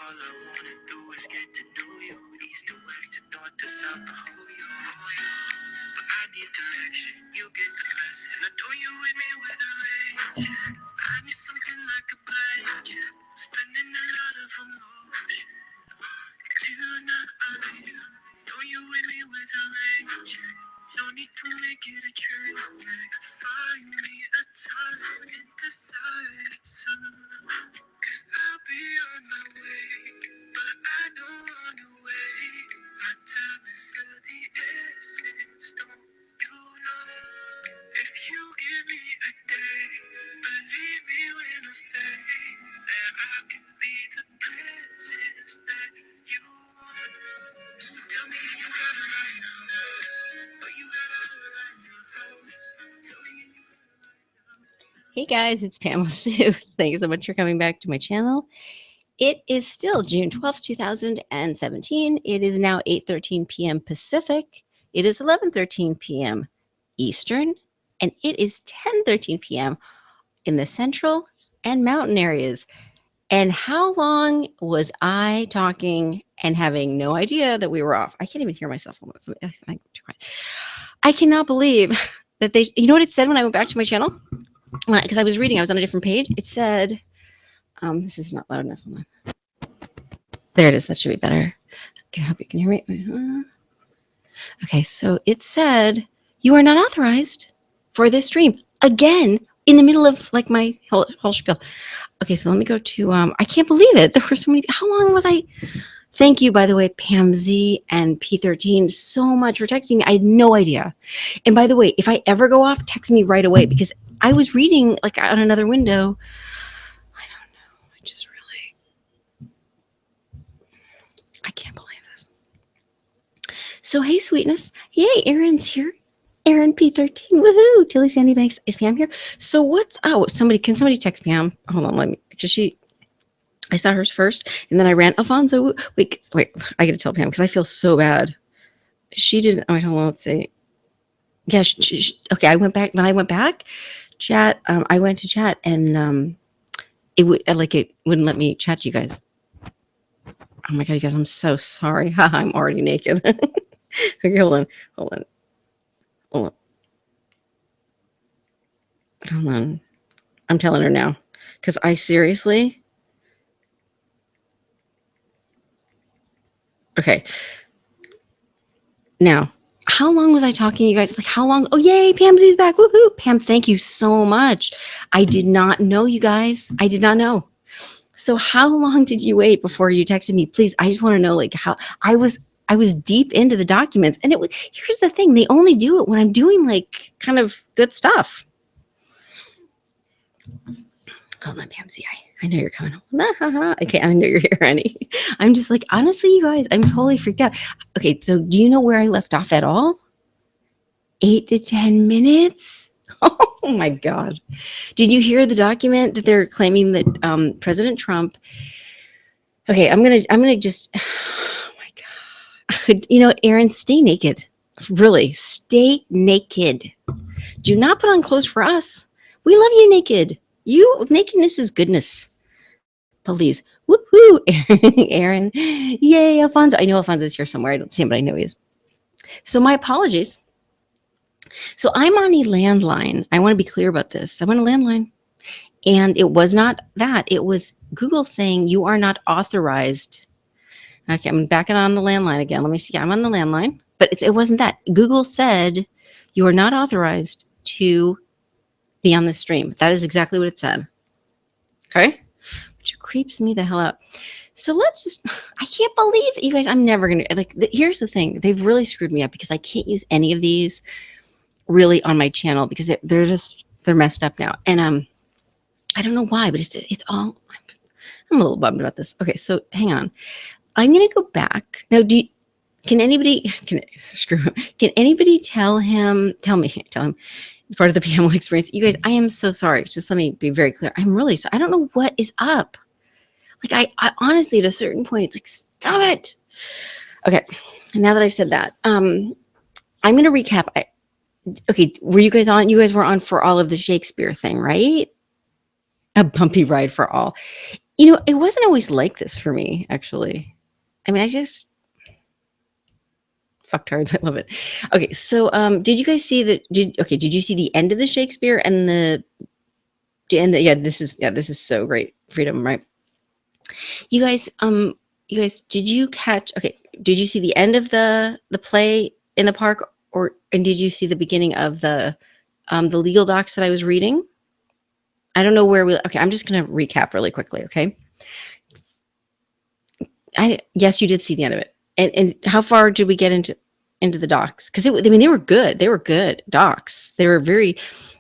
All I wanna do is get to know you. East to west to north to south, the whole you. But I need direction. You get the message. I know you with me with a range. I need something like a blank check. Spending a lot of emotion. Tonight I know you with me with a range check. No need to make it a train wreck. Find me a time and decide soon. Cause I'll be on my way, but I don't wanna wait. My time is of the essence, don't you know? If you give me a day, believe me when I say that I can be the presence that you want. So tell me you got it right now, but you got it right now. Tell me you. Hey guys, it's Pamela Sue. Thank you so much for coming back to my channel. It is still June 12th, 2017. It is now 8:13 p.m. Pacific. It is 11:13 p.m. Eastern, and it is 10:13 p.m. in the central and mountain areas. And how long was I talking and having no idea that we were off? I can't even hear myself. I cannot believe that they, you know what it said when I went back to my channel? Because I was reading, I was on a different page. It said, this is not loud enough. Hold on. There it is. That should be better. Okay, I hope you can hear me. Okay, so it said, you are not authorized for this stream. Again, in the middle of like my whole spiel. Okay, so let me go to, I can't believe it. There were so many, how long was I? Thank you, by the way, Pam Z and P13, so much for texting me. I had no idea. And by the way, if I ever go off, text me right away because I was reading like on another window. I don't know. I just really, I can't believe this. So, hey, sweetness. Yay, Aaron's here. Aaron P13. Woohoo. Tilly Sandy Banks. Is Pam here? So what's, oh, can somebody text Pam? Hold on, let me, because I saw hers first, and then I ran. Alfonso, wait, I gotta tell Pam because I feel so bad. She didn't, I don't know, let's see. Yeah, okay, I went back, when I went back, chat, I went to chat, and it wouldn't let me chat to you guys. Oh my God, you guys, I'm so sorry. I'm already naked. Okay, hold on. I'm telling her now, because I seriously, okay. Now, how long was I talking to you guys? Like how long? Oh, yay, Pam Z's back. Woohoo. Pam, thank you so much. I did not know, you guys. I did not know. So how long did you wait before you texted me? Please, I just want to know like how I was deep into the documents, and here's the thing. They only do it when I'm doing like kind of good stuff. Hold on, Pam Z. I know you're coming. Okay, I know you're here, honey. I'm just like, honestly, you guys, I'm totally freaked out. Okay, so do you know where I left off at all? 8 to 10 minutes? Oh my God. Did you hear the document that they're claiming that President Trump, okay, I'm gonna just, oh my God. You know, Aaron, stay naked. Really, stay naked. Do not put on clothes for us. We love you naked. Nakedness is goodness. Please. Woohoo, Aaron. Yay, Alfonso. I know Alfonso's here somewhere. I don't see him, but I know he is. So my apologies. So I'm on a landline. I want to be clear about this. I'm on a landline. And it was not that. It was Google saying you are not authorized. Okay, I'm back on the landline again. Let me see. I'm on the landline. But it wasn't that. Google said you are not authorized to be on the stream. That is exactly what it said. Okay? Which creeps me the hell out. So let's just, I can't believe it, you guys. I'm never going to, here's the thing. They've really screwed me up because I can't use any of these really on my channel because they're messed up now. And I don't know why, but it's all, I'm a little bummed about this. Okay, so hang on. I'm going to go back. Now, can anybody tell him part of the Pamela experience? You guys, I am so sorry. Just let me be very clear. I'm really sorry. I don't know what is up. Like I honestly, at a certain point, it's like, stop it. Okay. And now that I said that, I'm going to recap. Okay. Were you guys on? You guys were on for all of the Shakespeare thing, right? A bumpy ride for all. You know, it wasn't always like this for me, actually. I mean, I just fucktards. I love it. Okay, so did you guys see that? Did you see the end of the Shakespeare and yeah, this is so great. Freedom, right? You guys, did you catch? Okay, did you see the end of the play in the park, and did you see the beginning of the legal docs that I was reading? I don't know where we. Okay, I'm just gonna recap really quickly. Okay, yes, you did see the end of it, and how far did we get into the docs? Because I mean, they were good. They were good docs. They were very.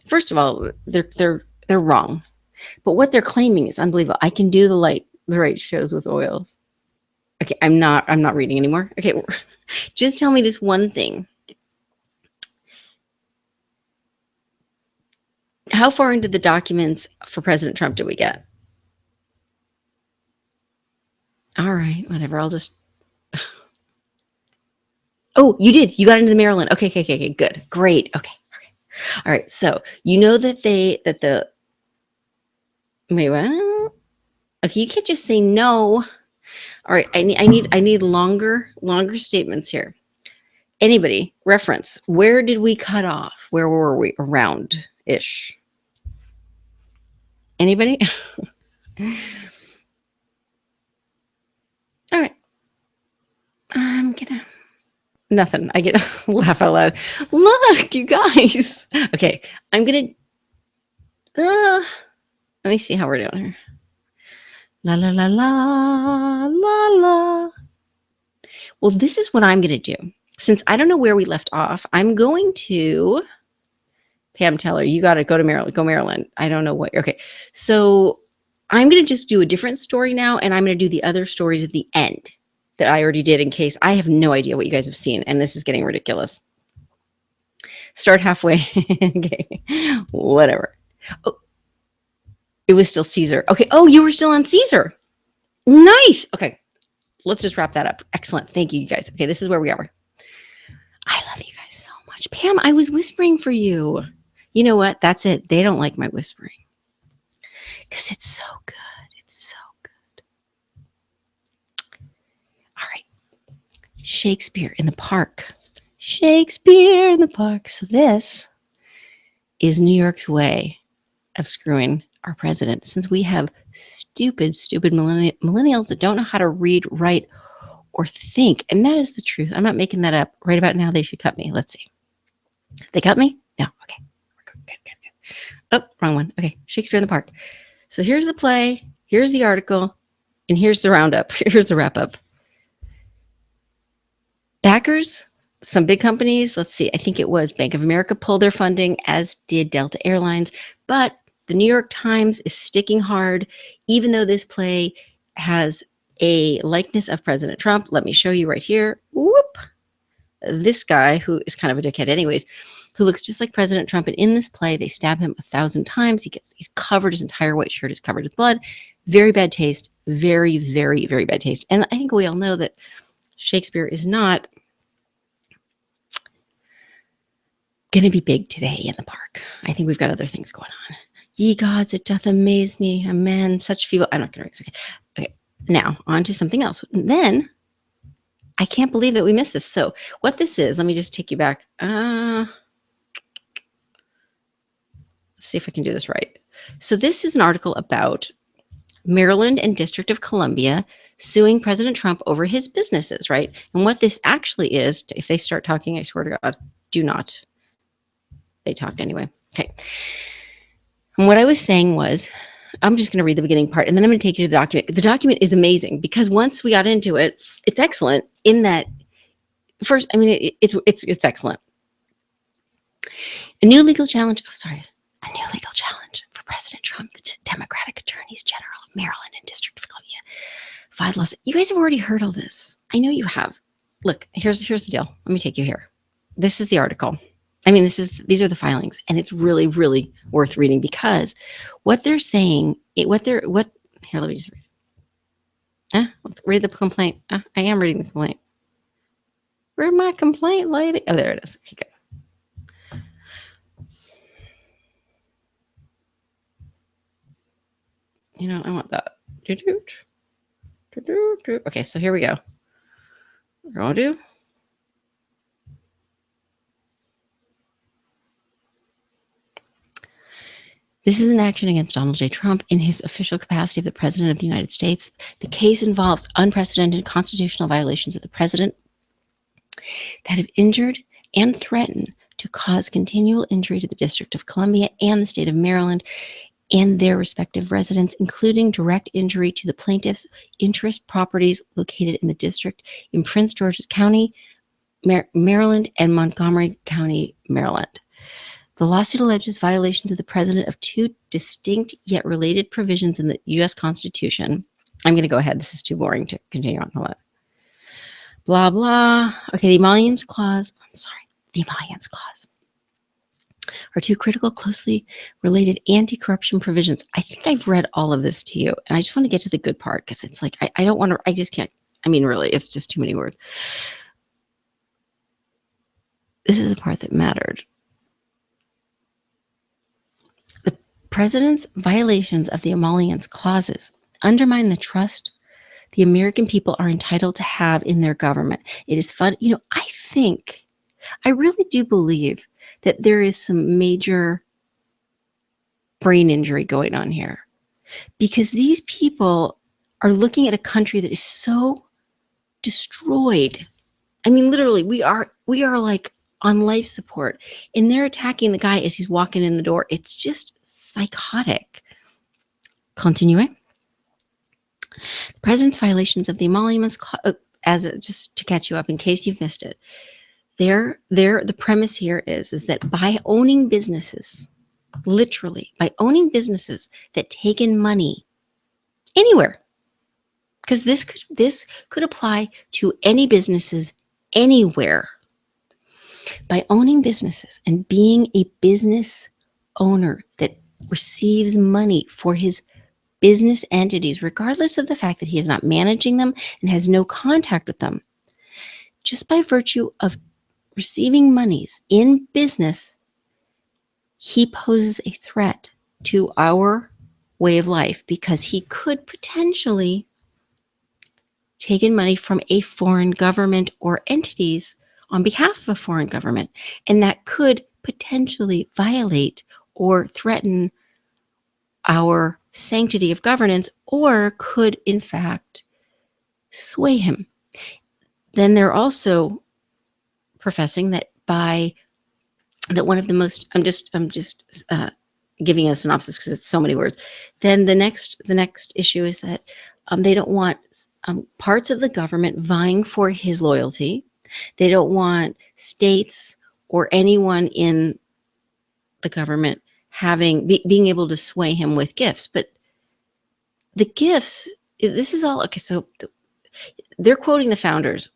First of all, they're wrong, but what they're claiming is unbelievable. I can do the right shows with oils. Okay, I'm not reading anymore. Okay, just tell me this one thing. How far into the documents for President Trump did we get? All right, whatever. I'll just. Oh, you did. You got into the Maryland. Okay. Good. Great. Okay. All right. So you know that the wait, what? Okay, you can't just say no. All right. I need longer statements here. Anybody reference? Where did we cut off? Where were we? Around ish. Anybody? All right. I'm gonna nothing. I get laugh out loud. Look, you guys. Okay, I'm gonna. Let me see how we're doing here. La la la la la la. Well, this is what I'm gonna do. Since I don't know where we left off, I'm going to. Pam Teller, you got to go to Maryland. Go Maryland. I don't know what. Okay, so I'm gonna just do a different story now, and I'm gonna do the other stories at the end that I already did in case I have no idea what you guys have seen, and this is getting ridiculous. Start halfway. Okay, whatever. Oh, it was still Caesar. Okay. Oh, you were still on Caesar. Nice. Okay, let's just wrap that up. Excellent. Thank you, guys. Okay, this is where we are. I love you guys so much. Pam, I was whispering for you. You know what? That's it. They don't like my whispering because it's so good. It's so good. All right. Shakespeare in the park. Shakespeare in the park. So this is New York's way of screwing our president, since we have stupid millennials that don't know how to read, write, or think. And that is the truth. I'm not making that up. Right about now, they should cut me. Let's see. They cut me? No. Okay. Good. Oh, wrong one. Okay. Shakespeare in the Park. So here's the play. Here's the article. And here's the roundup. Here's the wrap up. Backers, some big companies. Let's see. I think it was Bank of America pulled their funding, as did Delta Airlines. But the New York Times is sticking hard, even though this play has a likeness of President Trump. Let me show you right here. Whoop. This guy, who is kind of a dickhead anyways, who looks just like President Trump. And in this play, they stab him 1,000 times. He's covered. His entire white shirt is covered with blood. Very bad taste. Very, very, very bad taste. And I think we all know that Shakespeare is not going to be big today in the park. I think we've got other things going on. Ye gods, it doth amaze me, a man such feeble. I'm not going to read this. Okay. Now, on to something else. And then, I can't believe that we missed this. So, what this is, let me just take you back. Let's see if I can do this right. So, this is an article about Maryland and District of Columbia suing President Trump over his businesses, right? And what this actually is, if they start talking, I swear to God, do not. They talked anyway. Okay. And what I was saying was, I'm just going to read the beginning part, and then I'm going to take you to the document. The document is amazing because once we got into it, it's excellent in that first, I mean, it's excellent. A new legal challenge for President Trump, the Democratic Attorneys General of Maryland and District of Columbia filed lawsuit. You guys have already heard all this. I know you have. Look, here's the deal. Let me take you here. This is the article. I mean, these are the filings, and it's really, really worth reading because what they're saying, here, let me just read. Let's read the complaint. I am reading the complaint. Where's my complaint, lady? Oh, there it is. Okay, good. I want that. Okay, so here we go. We're going to do. This is an action against Donald J. Trump in his official capacity of the President of the United States. The case involves unprecedented constitutional violations of the President that have injured and threatened to cause continual injury to the District of Columbia and the state of Maryland and their respective residents, including direct injury to the plaintiff's interest properties located in the district in Prince George's County, Maryland, and Montgomery County, Maryland. The lawsuit alleges violations of the President of two distinct yet related provisions in the U.S. Constitution. I'm going to go ahead. This is too boring to continue on. Hold on. Blah, blah. Okay, the Emollients Clause. The Emollients Clause are two critical, closely related anti-corruption provisions. I think I've read all of this to you, and I just want to get to the good part because it's like, I don't want to, I just can't. I mean, really, it's just too many words. This is the part that mattered. The President's violations of the Emollients Clauses undermine the trust the American people are entitled to have in their government. It is fun. I really do believe that there is some major brain injury going on here because these people are looking at a country that is so destroyed. I mean, literally, we are like on life support, and they're attacking the guy as he's walking in the door. It's just psychotic. Continue. The President's violations of the Emollients Clause, just to catch you up in case you've missed it, the premise here is that by owning businesses, literally by owning businesses that take in money anywhere, because this could apply to any businesses anywhere. By owning businesses and being a business owner that receives money for his business entities, regardless of the fact that he is not managing them and has no contact with them, just by virtue of receiving monies in business, he poses a threat to our way of life because he could potentially take in money from a foreign government or entities on behalf of a foreign government, and that could potentially violate or threaten our sanctity of governance, or could in fact sway him. Then they're also professing that one of the most, I'm just giving a synopsis because it's so many words. Then the next issue is that they don't want parts of the government vying for his loyalty. They don't want states or anyone in the government being able to sway him with gifts. But the gifts, this is all, okay, so they're quoting the founders.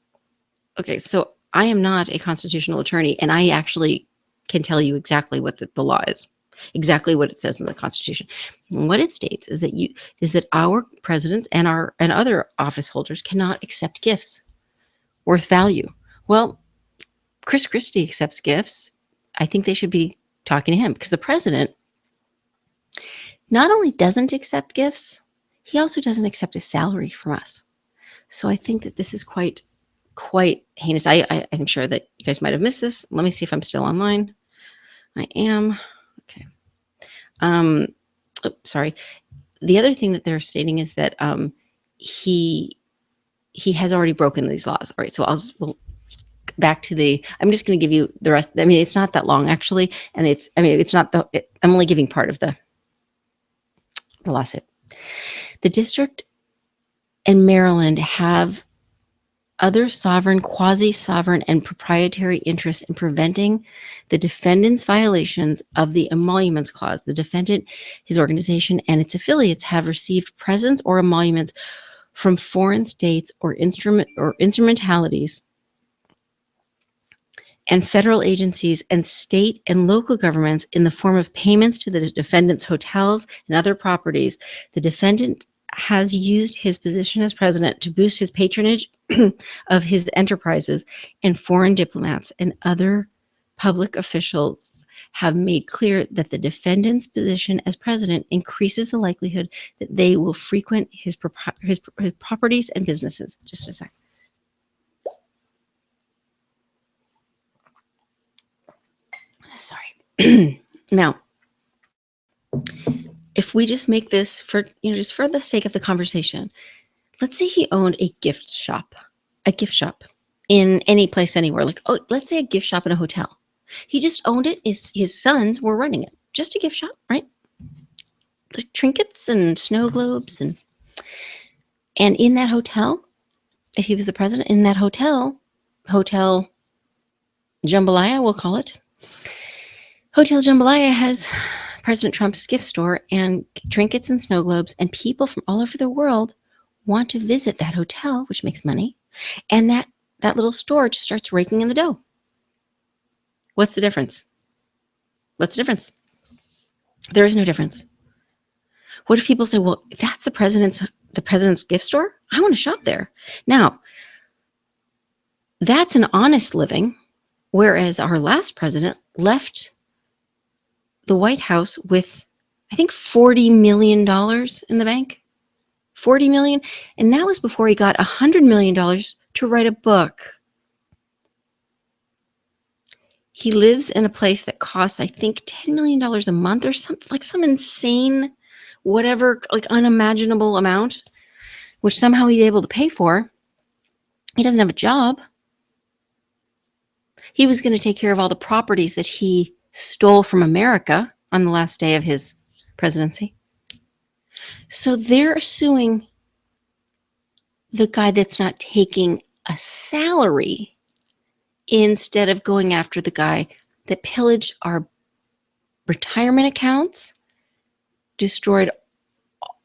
Okay, so I am not a constitutional attorney, and I actually can tell you exactly what the law is, exactly what it says in the Constitution. And what it states is that our presidents and other office holders cannot accept gifts worth value. Well, Chris Christie accepts gifts. I think they should be talking to him because the president not only doesn't accept gifts, he also doesn't accept a salary from us. So I think that this is quite heinous. I'm sure that you guys might have missed this. Let me see if I'm still online. I am. Okay. Sorry. The other thing that they're stating is that he has already broken these laws. All right. So we'll back to I'm just going to give you the rest. I mean, it's not that long actually. And I'm only giving part of the lawsuit. The district and Maryland have other sovereign, quasi-sovereign, and proprietary interests in preventing the defendant's violations of the Emollients Clause. The defendant, his organization, and its affiliates have received presents or emoluments from foreign states or instrumentalities and federal agencies and state and local governments in the form of payments to the defendant's hotels and other properties. The defendant has used his position as president to boost his patronage of his enterprises, and foreign diplomats and other public officials have made clear that the defendant's position as president increases the likelihood that they will frequent his properties and businesses. Just a sec. Sorry. Now, if we just make this for, just for the sake of the conversation, let's say he owned a gift shop in any place, anywhere. Like, let's say a gift shop in a hotel. He just owned it. His sons were running it. Just a gift shop, right? Like trinkets and snow globes. And in that hotel, if he was the president, in that hotel Jambalaya, we'll call it. Hotel Jambalaya has President Trump's gift store and trinkets and snow globes, and people from all over the world want to visit that hotel, which makes money. And that little store just starts raking in the dough. What's the difference? There is no difference. What if people say, well, if that's the president's gift store, I want to shop there. Now, that's an honest living, whereas our last president left the White House with, I think, $40 million in the bank. $40 million. And that was before he got $100 million to write a book. He lives in a place that costs, I think, $10 million a month or something, like some insane, whatever, like unimaginable amount, which somehow he's able to pay for. He doesn't have a job. He was going to take care of all the properties that he stole from America on the last day of his presidency. So they're suing the guy that's not taking a salary instead of going after the guy that pillaged our retirement accounts, destroyed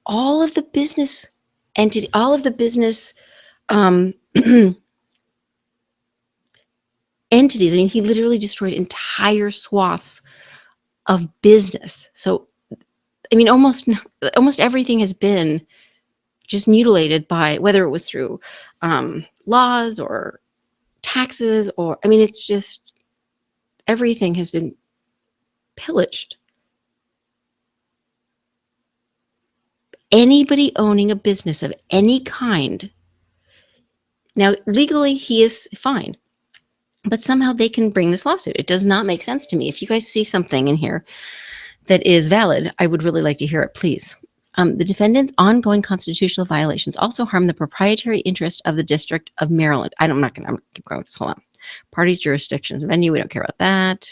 all of the business entities. I mean, he literally destroyed entire swaths of business. So, I mean, almost everything has been just mutilated by, whether it was through laws or taxes, or, I mean, it's just, everything has been pillaged. Anybody owning a business of any kind, now legally he is fine, but somehow they can bring this lawsuit. It does not make sense to me. If you guys see something in here that is valid, I would really like to hear it, please. The defendant's ongoing constitutional violations also harm the proprietary interest of the District of Maryland. I'm not going to keep going with this. Hold on. Parties, jurisdictions, venue. We don't care about that.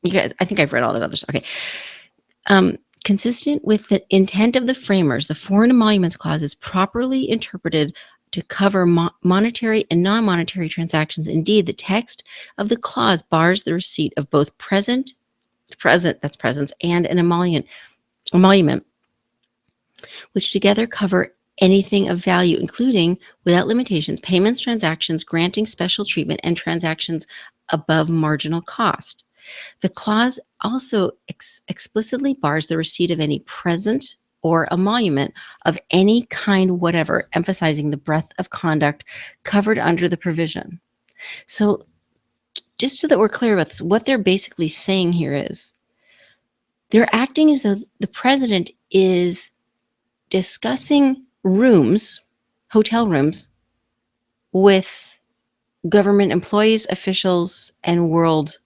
You guys, I think I've read all that other stuff. Okay. Consistent with the intent of the framers, the Foreign Emoluments Clause is properly interpreted to cover monetary and non-monetary transactions. Indeed, the text of the clause bars the receipt of both present, that's presents, and an emolument, which together cover anything of value, including, without limitations, payments, transactions, granting special treatment, and transactions above marginal cost. The clause also explicitly bars the receipt of any present or emolument of any kind whatever, emphasizing the breadth of conduct covered under the provision. So just so that we're clear about this, what they're basically saying here is they're acting as though the president is discussing rooms, hotel rooms, with government employees, officials, and world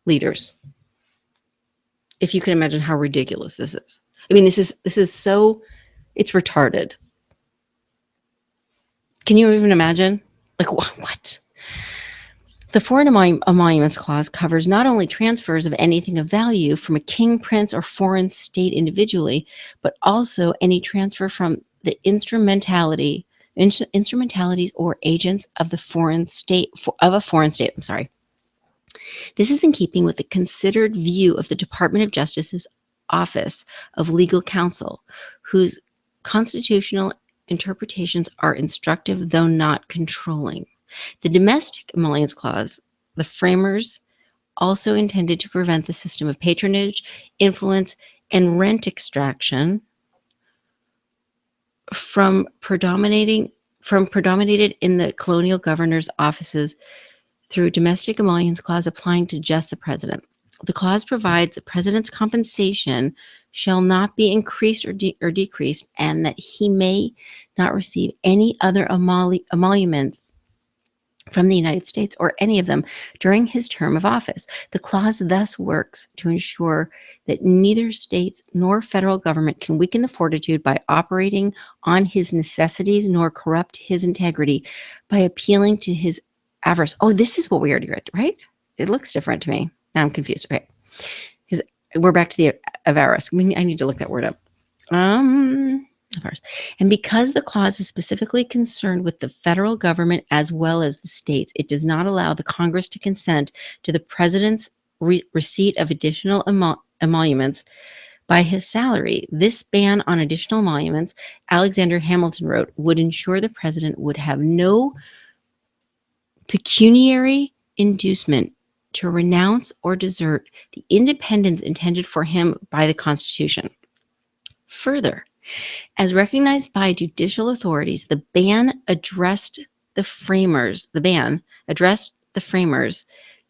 leaders. If you can imagine how ridiculous this is. I mean, this is so, it's retarded. Can you even imagine? Like, what? The Foreign Emoluments Clause covers not only transfers of anything of value from a king, prince, or foreign state individually, but also any transfer from the instrumentalities or agents of the foreign state, I'm sorry. This is in keeping with the considered view of the Department of Justice's Office of Legal Counsel, whose constitutional interpretations are instructive, though not controlling. The Domestic Emoluments Clause, the framers also intended to prevent the system of patronage, influence, and rent extraction from predominated in the colonial governor's offices through Domestic Emoluments Clause applying to just the president. The clause provides the president's compensation shall not be increased or decreased, and that he may not receive any other emoluments from the United States or any of them during his term of office. The clause thus works to ensure that neither states nor federal government can weaken the fortitude by operating on his necessities nor corrupt his integrity by appealing to his avarice. Oh, this is what we already read, right? It looks different to me. Now I'm confused. Okay. Because we're back to the avarice. I need to look that word up. And because the clause is specifically concerned with the federal government as well as the states, it does not allow the Congress to consent to the president's receipt of additional emoluments by his salary. This ban on additional emoluments, Alexander Hamilton wrote, would ensure the president would have no pecuniary inducement to renounce or desert the independence intended for him by the Constitution. Further, as recognized by judicial authorities, the ban addressed the framers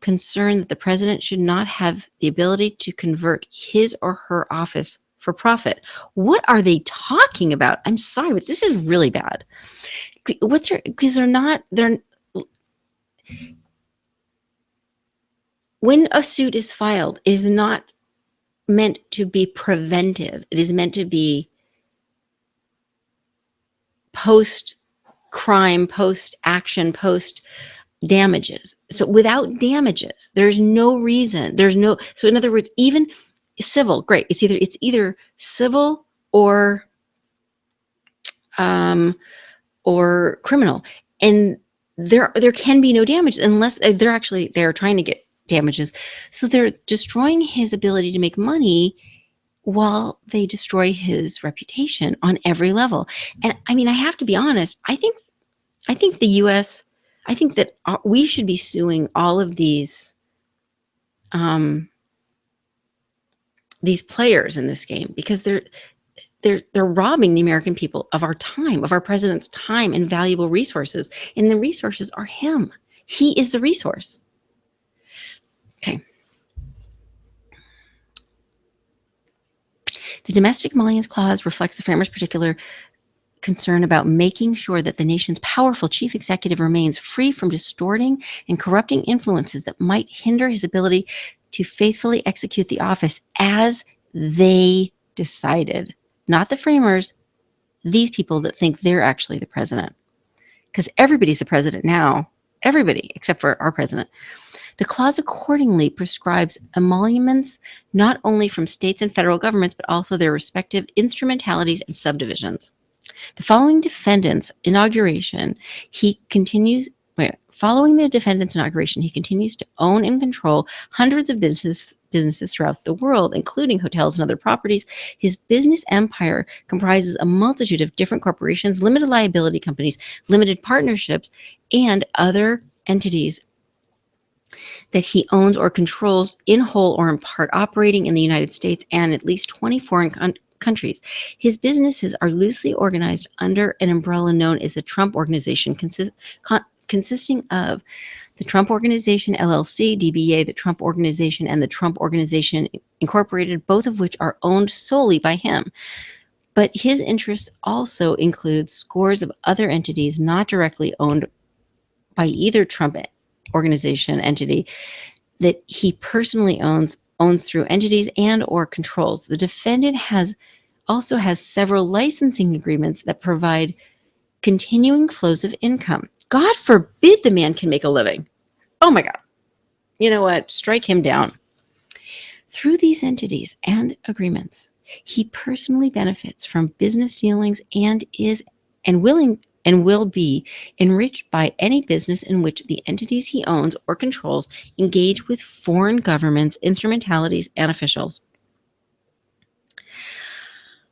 concerned that the president should not have the ability to convert his or her office for profit. What are they talking about? I'm sorry, but this is really bad. Because when a suit is filed, it is not meant to be preventive. It is meant to be post-crime, post-action, post-damages. So without damages, there's no reason. So in other words, even civil, great. It's either civil or criminal. And there can be no damage unless they're trying to get damages. So they're destroying his ability to make money while they destroy his reputation on every level. And I mean, I have to be honest, I think the US, I think that we should be suing all of these players in this game, because they're robbing the American people of our time, of our president's time and valuable resources. And the resources are him. He is the resource. Okay. The domestic emoluments clause reflects the framers' particular concern about making sure that the nation's powerful chief executive remains free from distorting and corrupting influences that might hinder his ability to faithfully execute the office as they decided. Not the framers, these people that think they're actually the president. Because everybody's the president now. Everybody, except for our president. The clause accordingly prescribes emoluments not only from states and federal governments, but also their respective instrumentalities and subdivisions. The following defendant's inauguration, following the defendant's inauguration, he continues to own and control hundreds of businesses throughout the world, including hotels and other properties. His business empire comprises a multitude of different corporations, limited liability companies, limited partnerships, and other entities that he owns or controls in whole or in part, operating in the United States and at least 20 foreign countries. His businesses are loosely organized under an umbrella known as the Trump Organization, consisting of the Trump Organization, LLC, DBA, the Trump Organization, and the Trump Organization, Incorporated, both of which are owned solely by him. But his interests also include scores of other entities not directly owned by either Trump Organization entity that he personally owns through entities and or controls. The defendant also has several licensing agreements that provide continuing flows of income. God forbid the man can make a living. Oh my God. You know what? Strike him down. Through these entities and agreements, he personally benefits from business dealings and will be enriched by any business in which the entities he owns or controls engage with foreign governments, instrumentalities, and officials.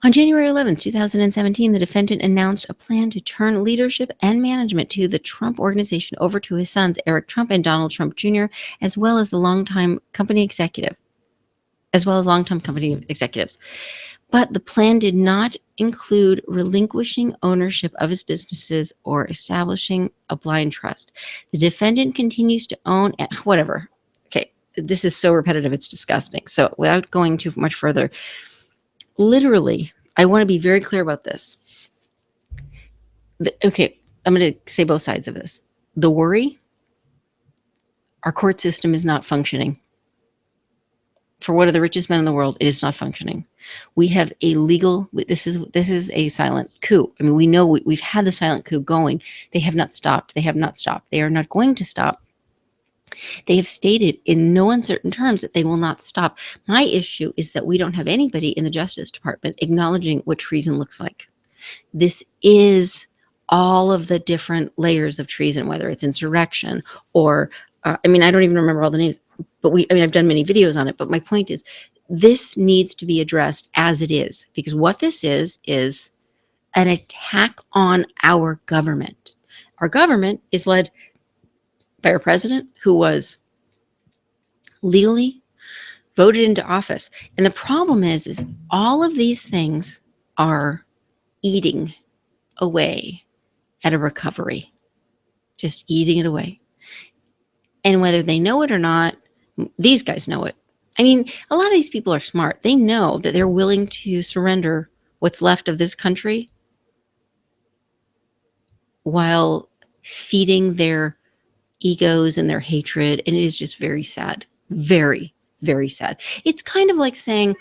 On January 11, 2017, the defendant announced a plan to turn leadership and management to the Trump Organization over to his sons, Eric Trump and Donald Trump Jr., as well as longtime company executives. But the plan did not include relinquishing ownership of his businesses or establishing a blind trust. The defendant continues to own whatever. Okay, this is so repetitive, it's disgusting. So without going too much further, literally, I want to be very clear about this. Okay, I'm going to say both sides of this. The worry, our court system is not functioning. For one of the richest men in the world, it is not functioning. We have a legal, this is a silent coup. I mean, we know we've had the silent coup going. They have not stopped. They have not stopped. They are not going to stop. They have stated in no uncertain terms that they will not stop. My issue is that we don't have anybody in the Justice Department acknowledging what treason looks like. This is all of the different layers of treason, whether it's insurrection or, I mean, I don't even remember all the names, but I've done many videos on it, but my point is this needs to be addressed as it is, because what this is an attack on our government. Our government is led by our president, who was legally voted into office. And the problem is all of these things are eating away at a recovery, just eating it away. And whether they know it or not, these guys know it. I mean, a lot of these people are smart. They know that they're willing to surrender what's left of this country while feeding their egos and their hatred. And it is just very sad. Very, very sad. It's kind of like saying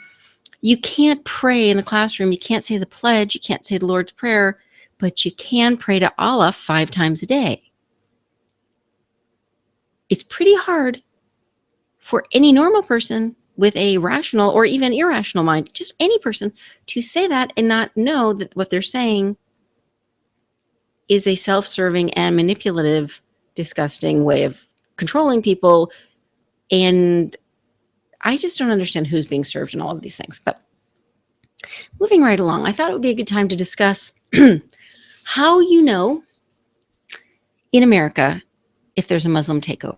you can't pray in the classroom. You can't say the pledge. You can't say the Lord's Prayer, but you can pray to Allah 5 times a day. It's pretty hard for any normal person with a rational or even irrational mind, just any person, to say that and not know that what they're saying is a self-serving and manipulative, disgusting way of controlling people. And I just don't understand who's being served in all of these things. But moving right along, I thought it would be a good time to discuss how you know in America if there's a Muslim takeover.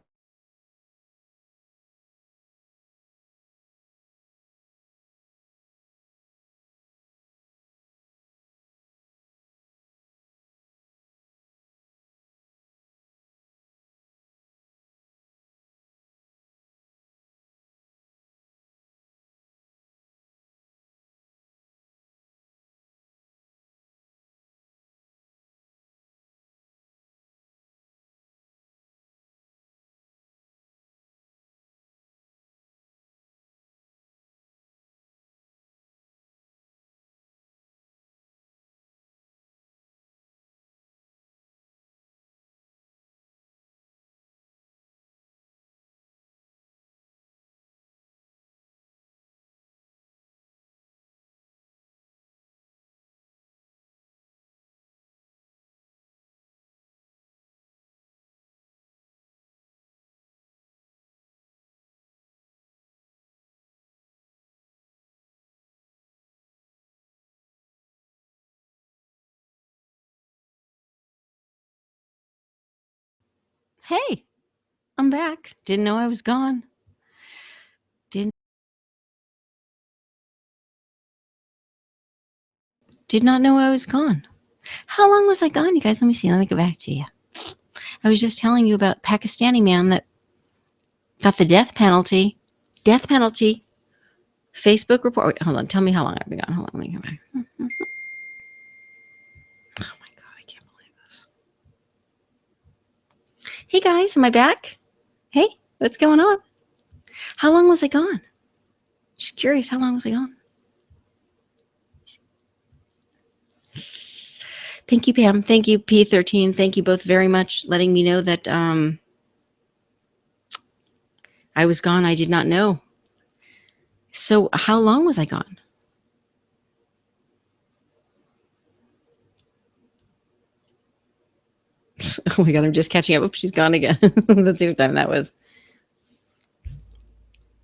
Hey, I'm back. Didn't know I was gone. Did not know I was gone. How long was I gone, you guys? Let me see. Let me go back to you. I was just telling you about Pakistani man that got the death penalty. Death penalty. Facebook report. Wait, hold on. Tell me how long I've been gone. Hold on. Let me go back. Oh my God. I can't believe this. Hey guys, am I back? Hey, what's going on? How long was I gone? Just curious. How long was I gone? Thank you, Pam. Thank you, P13. Thank you both very much, letting me know that I was gone. I did not know. So how long was I gone? Oh my God, I'm just catching up. Oops, she's gone again. Let's see what time that was.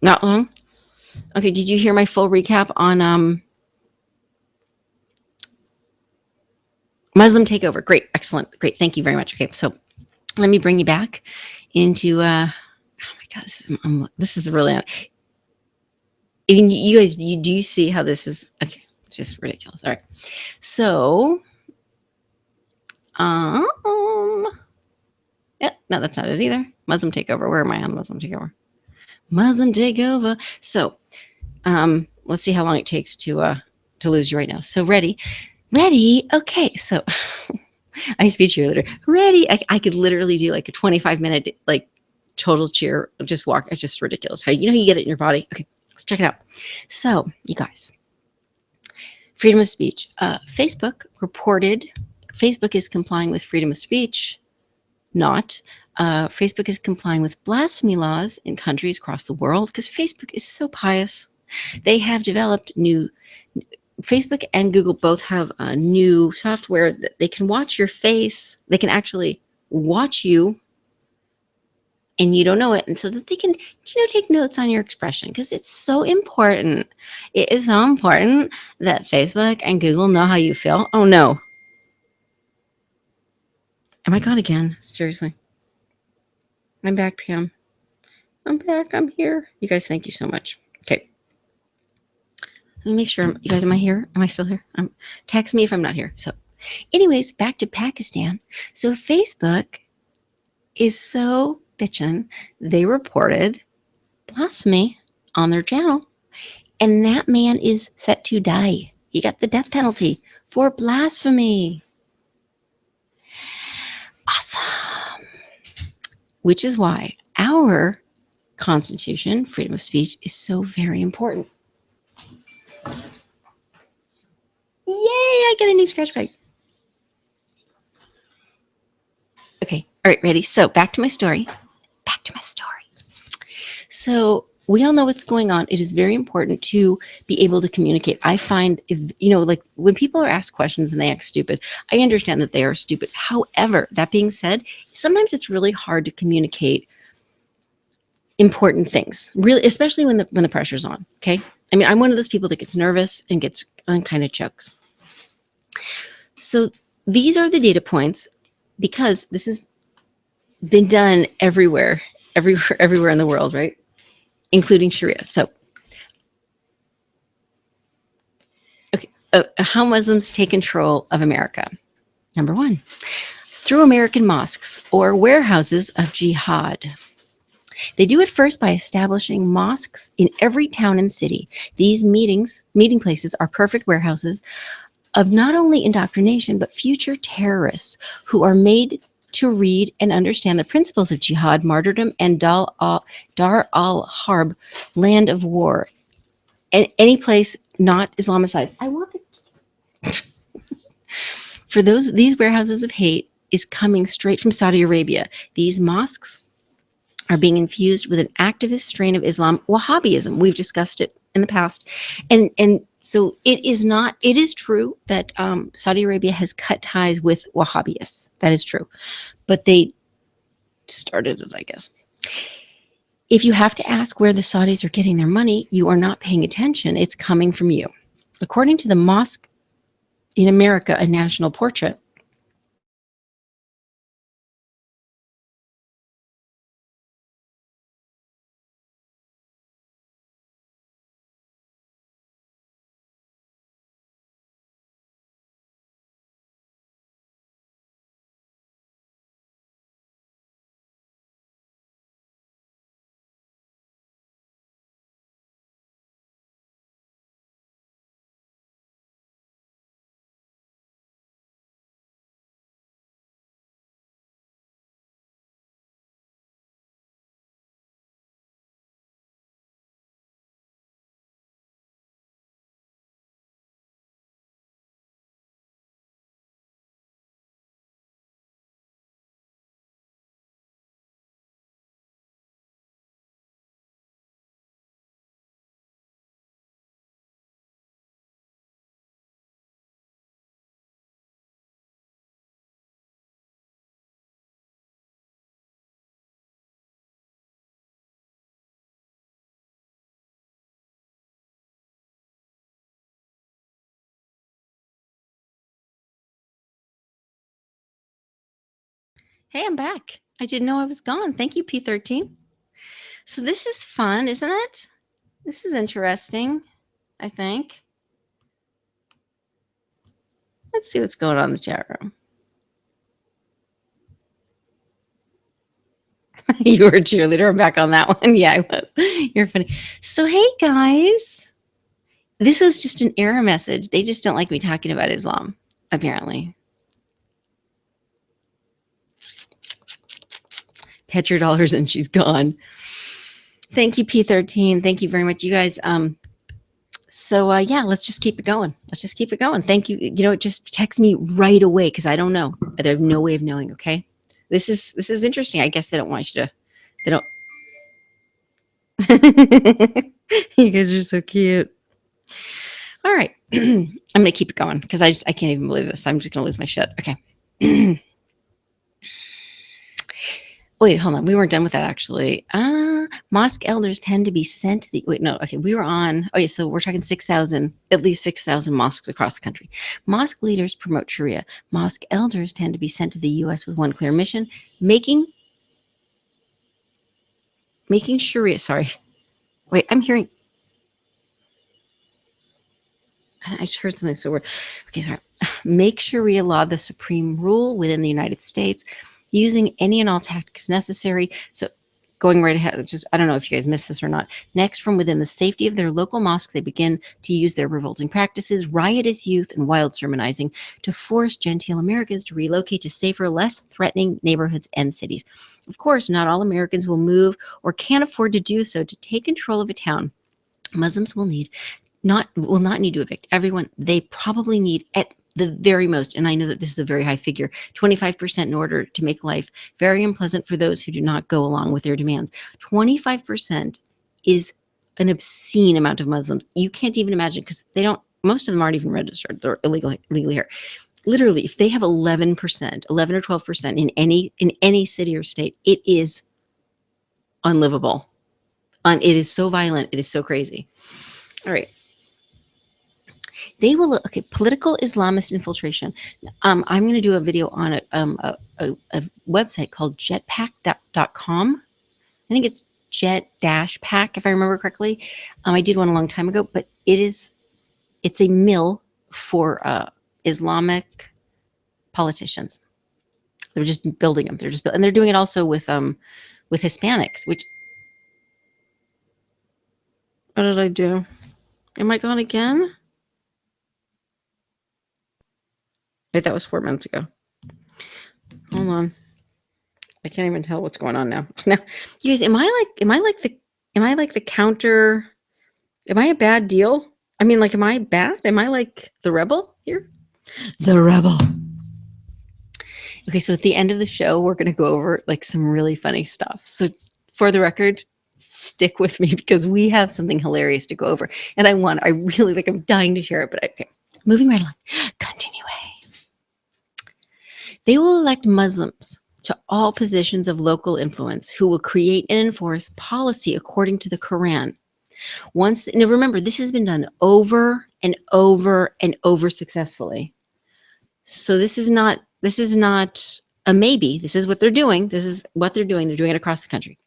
Not long? Okay, did you hear my full recap on Muslim takeover? Great, excellent, great. Thank you very much. Okay, so let me bring you back into, oh my God, this is really, I mean, you guys, do you see how this is? Okay, it's just ridiculous. All right, so, yeah, no, that's not it either. Muslim takeover. Where am I on Muslim takeover? Muslim takeover. So, let's see how long it takes to lose you right now. So ready. Okay, so I used to be a cheerleader. Ready. I could literally do like a 25-minute like total cheer. Just walk. It's just ridiculous. How you get it in your body. Okay, let's check it out. So, you guys, freedom of speech. Facebook reported Facebook is complying with freedom of speech. Not. Facebook is complying with blasphemy laws in countries across the world because Facebook is so pious. They have developed new. Facebook and Google both have a new software that they can watch your face. They can actually watch you and you don't know it. And so that they can, take notes on your expression because it's so important. It is so important that Facebook and Google know how you feel. Oh no. Am I gone again? Seriously. I'm back, Pam. I'm back. I'm here. You guys, thank you so much. Okay. Let me make sure. You guys, am I here? Am I still here? Text me if I'm not here. So, anyways, back to Pakistan. So, Facebook is so bitchin'. They reported blasphemy on their channel, and that man is set to die. He got the death penalty for blasphemy. Awesome. Which is why our Constitution, freedom of speech, is so very important. Yay, I get a new scratch bag. Okay, all right, ready? So back to my story. So we all know what's going on. It is very important to be able to communicate. I find, like when people are asked questions and they act stupid, I understand that they are stupid. However, that being said, sometimes it's really hard to communicate important things, really, especially when the pressure's on. Okay. I mean, I'm one of those people that gets nervous and kind of chokes. So these are the data points because this has been done everywhere in the world, right? Including Sharia. So, okay, how Muslims take control of America. Number one, through American mosques or warehouses of jihad. They do it first by establishing mosques in every town and city. These meeting places are perfect warehouses of not only indoctrination, but future terrorists who are made to read and understand the principles of jihad, martyrdom, and Dar al-Harb, land of war, and any place not Islamicized. I want for these warehouses of hate is coming straight from Saudi Arabia. These mosques are being infused with an activist strain of Islam, Wahhabism. We've discussed it in the past, and so it is true that Saudi Arabia has cut ties with Wahhabists. That is true, but they started it, I guess. If you have to ask where the Saudis are getting their money, you are not paying attention. It's coming from you. According to the Mosque in America, a National Portrait, hey, I'm back. I didn't know I was gone. Thank you, P13. So this is fun, isn't it? This is interesting, I think. Let's see what's going on in the chat room. You were a cheerleader. I'm back on that one. Yeah, I was. You're funny. So, hey, guys. This was just an error message. They just don't like me talking about Islam, apparently. $10 and she's gone. Thank you, P13. Thank you very much, you guys. Yeah, let's just keep it going. Let's just keep it going. Thank you. You know, just text me right away because I don't know. They have no way of knowing. Okay, this is interesting. I guess they don't want you to. They don't. You guys are so cute. All right, I'm gonna keep it going because I can't even believe this. I'm just gonna lose my shit. Okay. Wait, hold on. We weren't done with that actually. Mosque elders tend to be sent to the. Wait, no. Okay, we were on. Oh yeah, so we're talking 6,000, at least 6,000 mosques across the country. Mosque leaders promote Sharia. Mosque elders tend to be sent to the U.S. with one clear mission: making Sharia. Sorry. Wait, I'm hearing. I just heard something so weird. Okay, sorry. Make Sharia law the supreme rule within the United States, using any and all tactics necessary. So, going right ahead, just I don't know if you guys missed this or not. Next, from within the safety of their local mosque, they begin to use their revolting practices, riotous youth, and wild sermonizing to force genteel Americans to relocate to safer, less threatening neighborhoods and cities. Of course, not all Americans will move or can afford to do so. To take control of a town, Muslims will not need to evict everyone. They probably need at the very most, and I know that this is a very high figure, 25% in order to make life very unpleasant for those who do not go along with their demands. 25% is an obscene amount of Muslims. You can't even imagine because most of them aren't even registered. They're illegally here. Literally, if they have 11%, 11 or 12% in any city or state, it is unlivable. It is so violent. It is so crazy. All right. They will political Islamist infiltration. I'm going to do a video on a website called jetpack.com. I think it's jet-pack if I remember correctly. I did one a long time ago, but it's a mill for Islamic politicians. They're just building them. And they're doing it also with Hispanics. Which what did I do? Am I gone again? Wait, that was 4 minutes ago. Hold on. I can't even tell what's going on now. Now, you guys, am I like the counter? Am I a bad deal? I mean, like, am I bad? Am I like the rebel here? The rebel. Okay, so at the end of the show, we're going to go over like some really funny stuff. So for the record, stick with me because we have something hilarious to go over. And I really like, I'm dying to share it, but okay. Moving right along. Continue. They will elect Muslims to all positions of local influence who will create and enforce policy according to the Quran. Now remember, this has been done over and over and over successfully. So this is not a maybe. This is what they're doing. They're doing it across the country.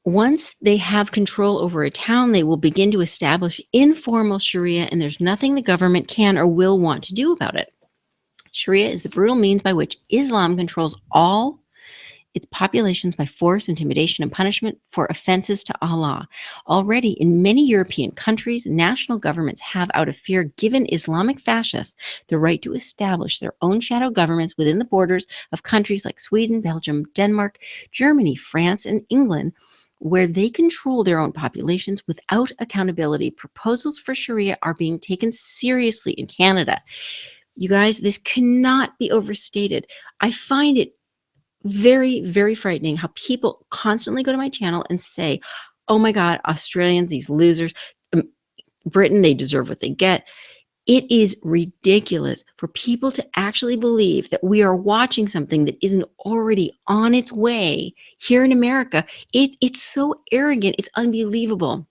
Once they have control over a town, they will begin to establish informal Sharia, and there's nothing the government can or will want to do about it. Sharia is the brutal means by which Islam controls all its populations by force, intimidation, and punishment for offenses to Allah. Already in many European countries, national governments have, out of fear, given Islamic fascists the right to establish their own shadow governments within the borders of countries like Sweden, Belgium, Denmark, Germany, France, and England, where they control their own populations without accountability. Proposals for Sharia are being taken seriously in Canada. You guys, this cannot be overstated. I find it very, very frightening how people constantly go to my channel and say, oh my God, Australians, these losers, Britain, they deserve what they get. It is ridiculous for people to actually believe that we are watching something that isn't already on its way here in America. It's so arrogant. It's unbelievable.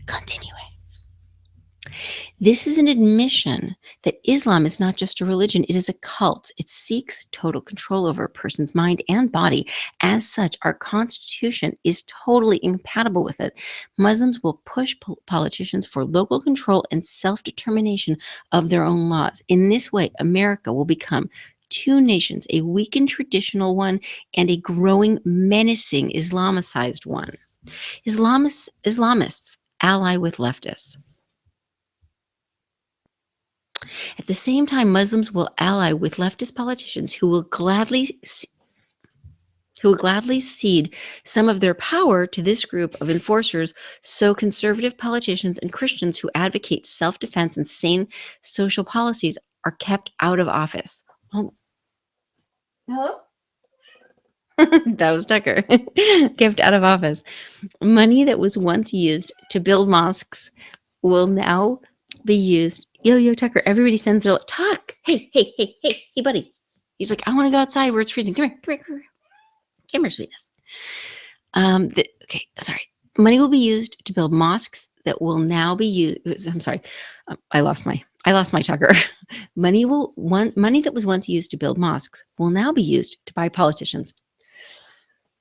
Continuing. This is an admission that Islam is not just a religion, it is a cult. It seeks total control over a person's mind and body. As such, our Constitution is totally incompatible with it. Muslims will push politicians for local control and self-determination of their own laws. In this way, America will become two nations, a weakened traditional one and a growing, menacing, Islamicized one. Islamists ally with leftists. At the same time, Muslims will ally with leftist politicians who will gladly cede some of their power to this group of enforcers, so conservative politicians and Christians who advocate self-defense and sane social policies are kept out of office. Oh, hello? That was Tucker. Kept out of office. Money that was once used to build mosques will now be used. Yo, Tucker, everybody sends their Tuck. Hey, buddy. He's like, I want to go outside where it's freezing. Come here, sweetness. Okay, sorry. Money will be used to build mosques that will now be used. I'm sorry. I lost my Tucker. Money that was once used to build mosques will now be used to buy politicians.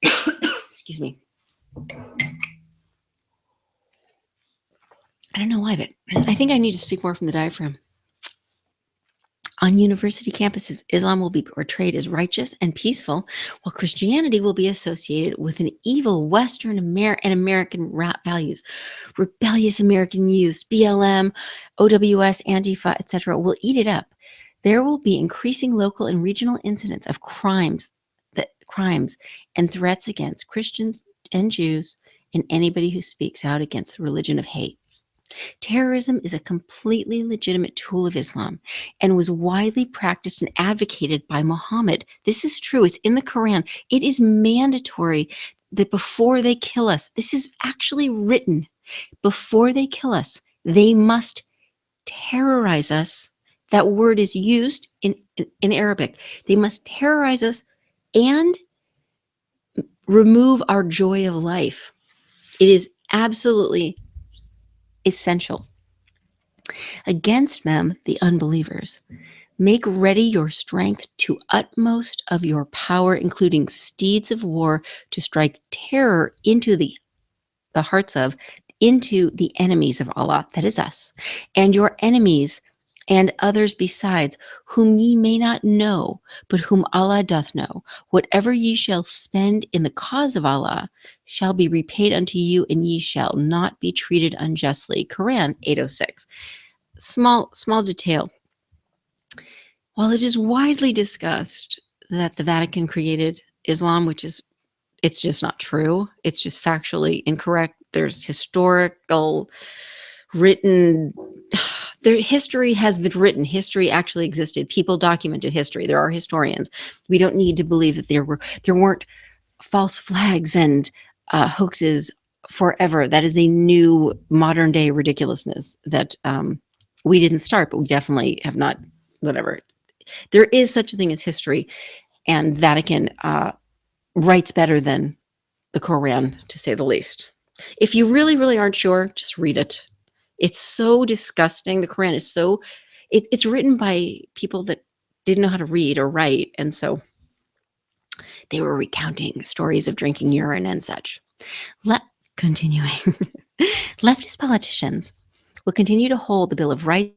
Excuse me. I don't know why, but I think I need to speak more from the diaphragm. On university campuses, Islam will be portrayed as righteous and peaceful, while Christianity will be associated with an evil Western and American values. Rebellious American youths, BLM, OWS, Antifa, etc., will eat it up. There will be increasing local and regional incidents of crimes and threats against Christians and Jews and anybody who speaks out against the religion of hate. Terrorism is a completely legitimate tool of Islam and was widely practiced and advocated by Muhammad. This is true. It's in the Quran. It is mandatory that before they kill us, this is actually written, before they kill us, they must terrorize us. That word is used in Arabic. They must terrorize us and remove our joy of life. It is absolutely essential. Against them, the unbelievers, make ready your strength to utmost of your power, including steeds of war, to strike terror into the hearts of, into the enemies of Allah, that is us, and your enemies and others besides, whom ye may not know, but whom Allah doth know. Whatever ye shall spend in the cause of Allah shall be repaid unto you, and ye shall not be treated unjustly. Quran 806. Small detail. While it is widely discussed that the Vatican created Islam, it's just not true. It's just factually incorrect. There's historical written, history has been written. History actually existed. People documented history. There are historians. We don't need to believe that there weren't false flags and hoaxes forever. That is a new modern day ridiculousness that we didn't start, but we definitely have not, whatever. There is such a thing as history, and Vatican writes better than the Quran, to say the least. If you really, really aren't sure, just read it. It's so disgusting. The Quran is so, it's written by people that didn't know how to read or write, and so they were recounting stories of drinking urine and such. Continuing. Leftist politicians will continue to hold the Bill of Rights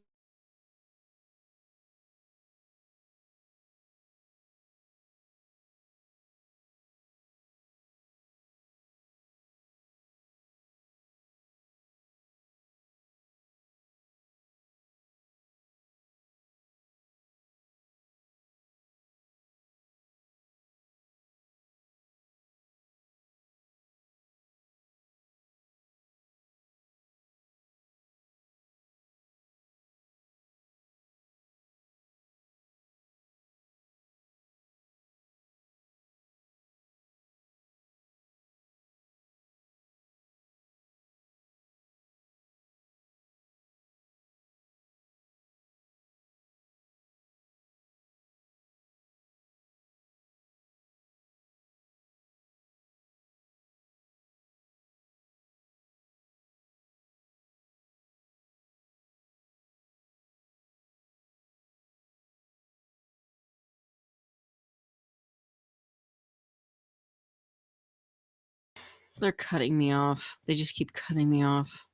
They're cutting me off. They just keep cutting me off.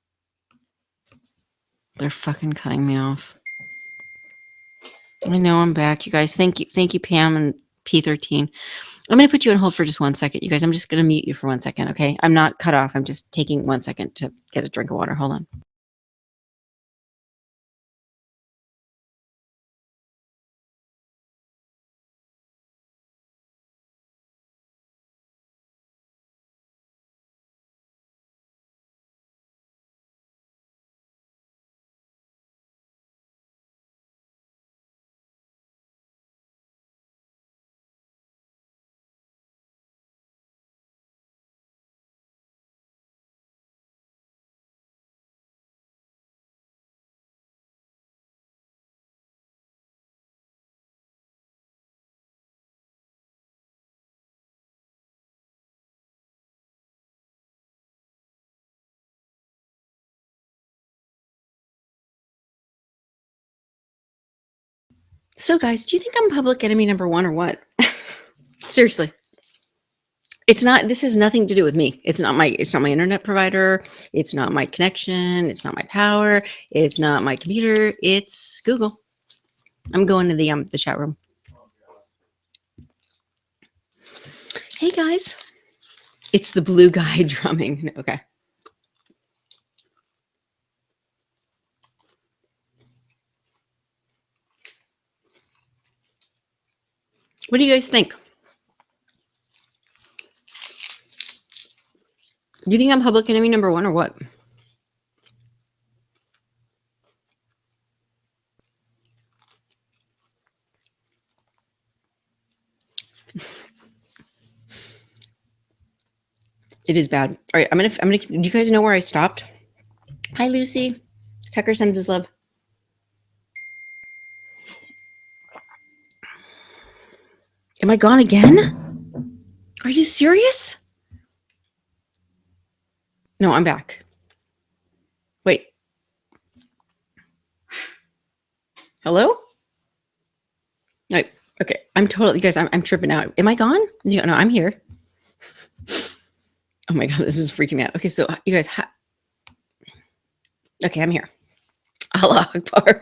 They're fucking cutting me off. I know I'm back, you guys. Thank you, Pam and P13. I'm going to put you on hold for just 1 second, you guys. I'm just going to mute you for 1 second, okay? I'm not cut off. I'm just taking 1 second to get a drink of water. Hold on. So, guys, do you think I'm public enemy number one or what? Seriously. It's not. This has nothing to do with me. It's not my internet provider. It's not my connection. It's not my power. It's not my computer. It's Google. I'm going to the chat room. Hey guys. It's the blue guy drumming. Okay. What do you guys think? Do you think I'm public enemy number one or what? It is bad. All right, I'm gonna. Do you guys know where I stopped? Hi, Lucy. Tucker sends his love. Am I gone again? Are you serious? No, I'm back. Wait. Hello? No, okay. I'm totally, you guys, I'm tripping out. Am I gone? No, I'm here. Oh my God, this is freaking me out. Okay, so you guys, okay, I'm here. Allah Akbar.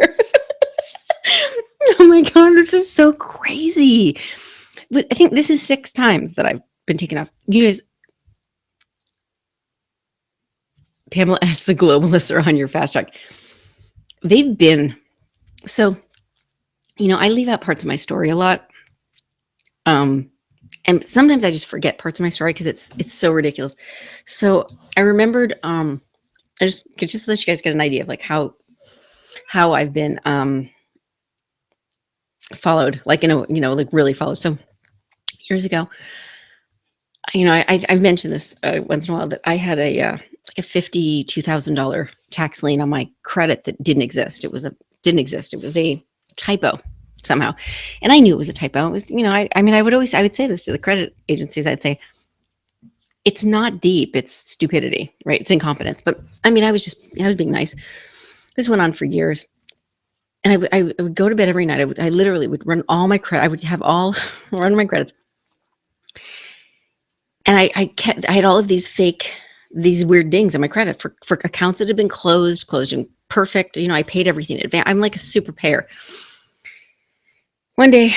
Oh my God, this is so crazy. But I think this is 6 times that I've been taken off. You guys, Pamela S, the globalists are on your fast track. They've been, so, I leave out parts of my story a lot. And sometimes I just forget parts of my story because it's so ridiculous. So I remembered, I just to let you guys get an idea of like how I've been followed, like like really followed. So years ago, I've mentioned this once in a while that I had a like a $52,000 tax lien on my credit that didn't exist. It was a typo somehow. And I knew it was a typo. It was, I would say this to the credit agencies. I'd say, it's not deep. It's stupidity, right? It's incompetence. But I was being nice. This went on for years. And I would go to bed every night. I literally would run all my credit. I would have run my credits. And I had all of these weird dings on my credit for accounts that had been closed and perfect. I paid everything in advance. I'm like a super payer. One day,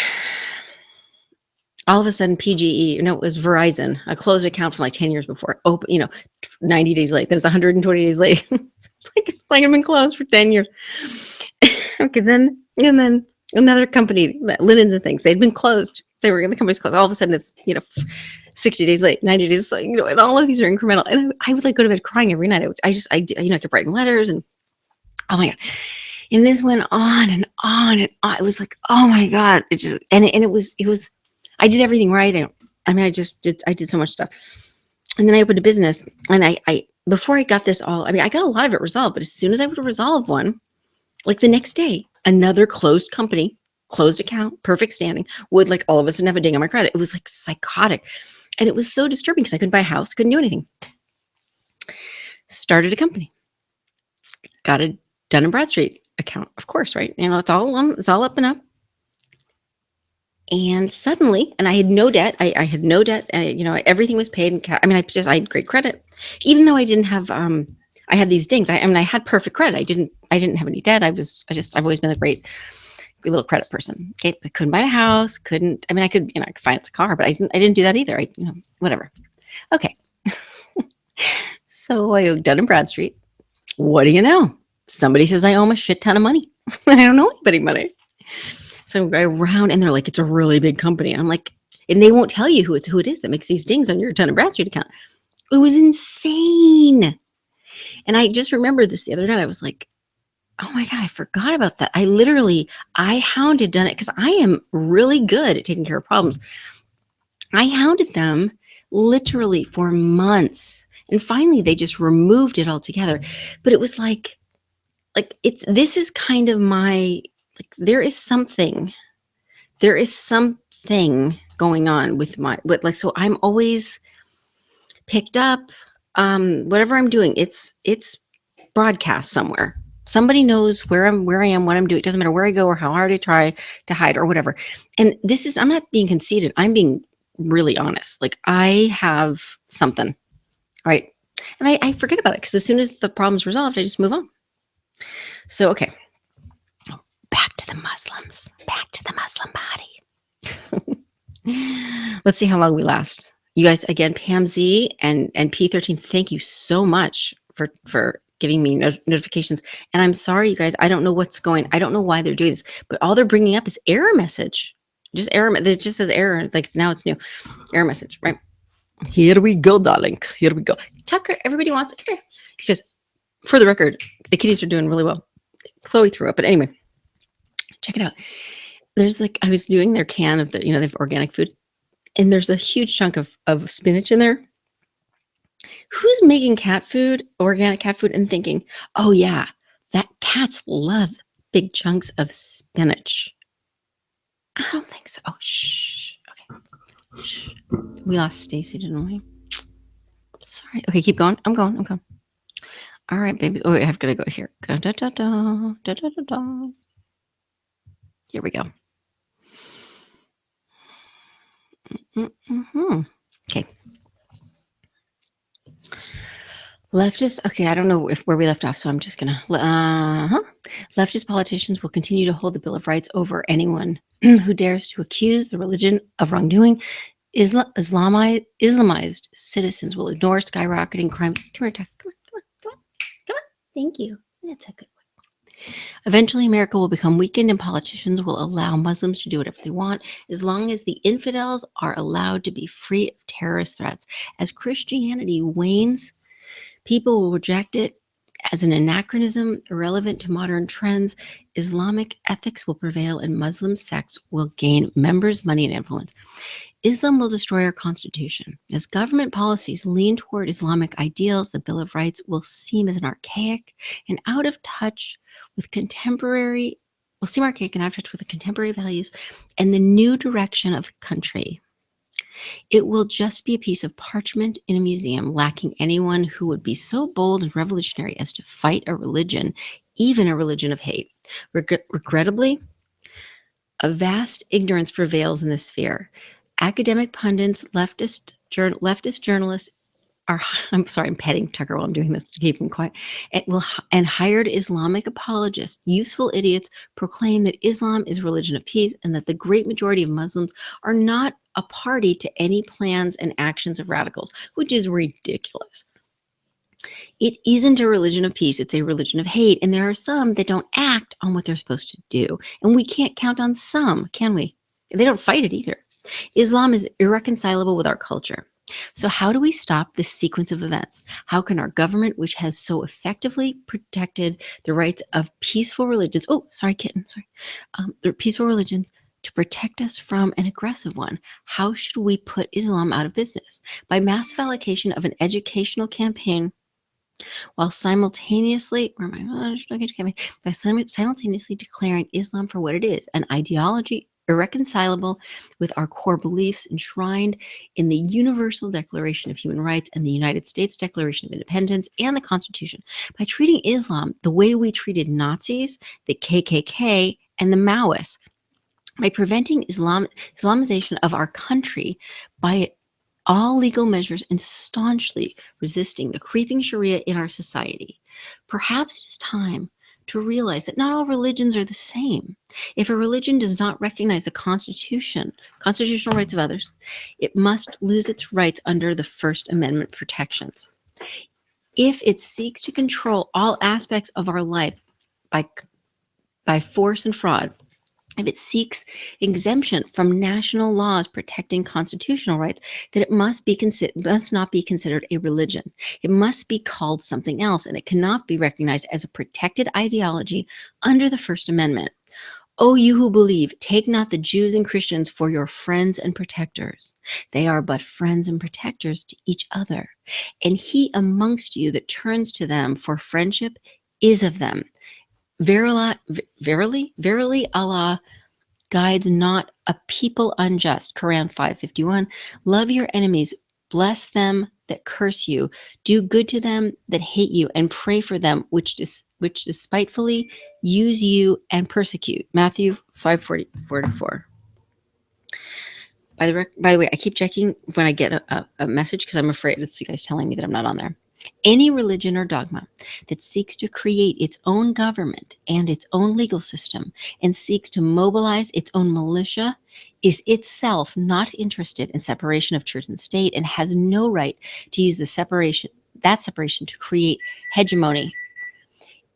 all of a sudden, PGE, it was Verizon, a closed account from like 10 years before, open, 90 days late. Then it's 120 days late. it's like I've been closed for 10 years. Okay, and then another company, Linens and Things, they'd been closed. The company's closed. All of a sudden, it's 60 days late, 90 days. So, and all of these are incremental. And I would like go to bed crying every night. I kept writing letters and oh my God. And this went on and on and on. It was like, oh my God. It was, I did everything right. I did so much stuff. And then I opened a business and before I got this all, I got a lot of it resolved, but as soon as I would resolve one, like the next day, another closed company, closed account, perfect standing, would like all of a sudden have a ding on my credit. It was like psychotic. And it was so disturbing because I couldn't buy a house, couldn't do anything. Started a company, got a Dun & Bradstreet account, of course, right? It's all up and up. And suddenly, and I had no debt. I had no debt. Everything was paid in cash. I had great credit, even though I didn't have. I had these dings. I had perfect credit. I didn't have any debt. I've always been a great little credit person. Okay, I couldn't buy a house. Couldn't. I mean, I could finance a car, but I didn't do that either. Whatever. Okay. So I go Dun & Bradstreet. What do you know? Somebody says I owe them a shit ton of money. I don't know anybody money. So I go around and they're like, it's a really big company. And I'm like, and they won't tell you who it is that makes these dings on your Dun & Bradstreet account. It was insane. And I just remember this the other night. I was like, oh my God, I forgot about that. I hounded Dun because I am really good at taking care of problems. I hounded them literally for months. And finally they just removed it altogether. But it was like this is kind of my, like, there is something going on with so I'm always picked up, whatever I'm doing, it's broadcast somewhere. Somebody knows where I am, what I'm doing. It doesn't matter where I go or how hard I try to hide or whatever. And I'm not being conceited. I'm being really honest. Like, I have something, right? And I forget about it because as soon as the problem's resolved, I just move on. So, okay. Back to the Muslim body. Let's see how long we last. You guys, again, Pam Z and P13, thank you so much for giving me notifications. And I'm sorry, you guys, I don't know why they're doing this, but all they're bringing up is error message. Just error. It just says error. Like, now it's new. Error message, right? Here we go, darling. Here we go. Tucker, everybody wants it. Okay. Because for the record, the kitties are doing really well. Chloe threw up, but anyway, check it out. There's I was doing their can of they have organic food, and there's a huge chunk of spinach in there. Who's making organic cat food, and thinking, oh yeah, that cats love big chunks of spinach? I don't think so. Oh, shh. Okay. Shh. We lost Stacy, didn't we? Sorry. Okay, keep going. I'm going. All right, baby. Oh, I have to go here. Da, da, da, da, da, da, da. Here we go. Mm-hmm. Okay. Leftist. Okay, I don't know where we left off, so I'm just gonna. Leftist politicians will continue to hold the Bill of Rights over anyone who dares to accuse the religion of wrongdoing. Islamized citizens will ignore skyrocketing crime. Come here, Tuck. Come on. Thank you. That's a good one. Eventually, America will become weakened, and politicians will allow Muslims to do whatever they want, as long as the infidels are allowed to be free of terrorist threats. As Christianity wanes, people will reject it as an anachronism, irrelevant to modern trends. Islamic ethics will prevail, and Muslim sects will gain members, money, and influence. Islam will destroy our Constitution. As government policies lean toward Islamic ideals, the Bill of Rights will seem as an archaic and out of touch with contemporary values and the new direction of the country. It will just be a piece of parchment in a museum, lacking anyone who would be so bold and revolutionary as to fight a religion, even a religion of hate. Regrettably, a vast ignorance prevails in this sphere. Academic pundits, leftist journalists I'm sorry, I'm petting Tucker while I'm doing this to keep him quiet. And hired Islamic apologists, useful idiots, proclaim that Islam is a religion of peace and that the great majority of Muslims are not a party to any plans and actions of radicals, which is ridiculous. It isn't a religion of peace, it's a religion of hate, and there are some that don't act on what they're supposed to do. And we can't count on some, can we? They don't fight it either. Islam is irreconcilable with our culture. So how do we stop this sequence of events? How can our government, which has so effectively protected the rights of peaceful religions, the peaceful religions, to protect us from an aggressive one? How should we put Islam out of business? By massive allocation of an educational campaign, while simultaneously declaring Islam for what it is, an ideology irreconcilable with our core beliefs enshrined in the Universal Declaration of Human Rights and the United States Declaration of Independence and the Constitution. By treating Islam the way we treated Nazis, the KKK, and the Maoists, by preventing Islamization of our country by all legal measures and staunchly resisting the creeping Sharia in our society. Perhaps it is time to realize that not all religions are the same. If a religion does not recognize the constitutional rights of others, it must lose its rights under the First Amendment protections. If it seeks to control all aspects of our life by force and fraud, if it seeks exemption from national laws protecting constitutional rights, then it must not be considered a religion. It must be called something else, and it cannot be recognized as a protected ideology under the First Amendment. O you who believe, take not the Jews and Christians for your friends and protectors. They are but friends and protectors to each other. And he amongst you that turns to them for friendship is of them. Verily, Allah guides not a people unjust. Quran 5:51. Love your enemies, bless them that curse you, do good to them that hate you, and pray for them which despitefully use you and persecute. Matthew 5:44. By the way, I keep checking when I get a message because I'm afraid it's you guys telling me that I'm not on there. Any religion or dogma that seeks to create its own government and its own legal system and seeks to mobilize its own militia is itself not interested in separation of church and state and has no right to use that separation to create hegemony.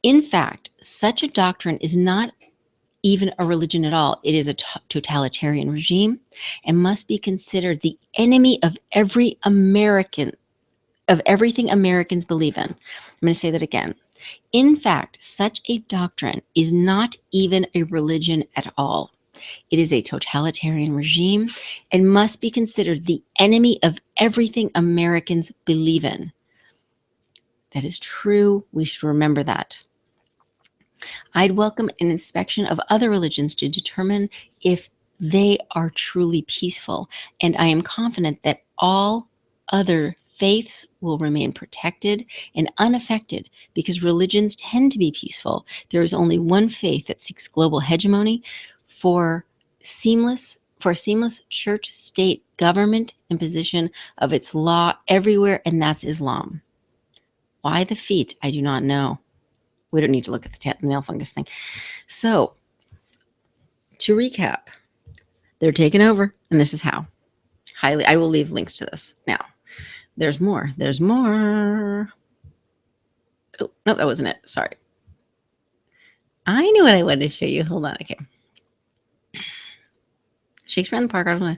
In fact, such a doctrine is not even a religion at all. It is a totalitarian regime and must be considered the enemy of everything Americans believe in. I'm going to say that again. In fact, such a doctrine is not even a religion at all. It is a totalitarian regime and must be considered the enemy of everything Americans believe in. That is true. We should remember that. I'd welcome an inspection of other religions to determine if they are truly peaceful, and I am confident that all other faiths will remain protected and unaffected because religions tend to be peaceful. There is only one faith that seeks global hegemony for a seamless church-state government imposition of its law everywhere, and that's Islam. Why the feet? I do not know. We don't need to look at the nail fungus thing. So, to recap, they're taking over, and this is how. I will leave links to this. Now, there's more. Oh, no, that wasn't it. Sorry. I knew what I wanted to show you. Hold on. Okay. Shakespeare in the Park. Okay.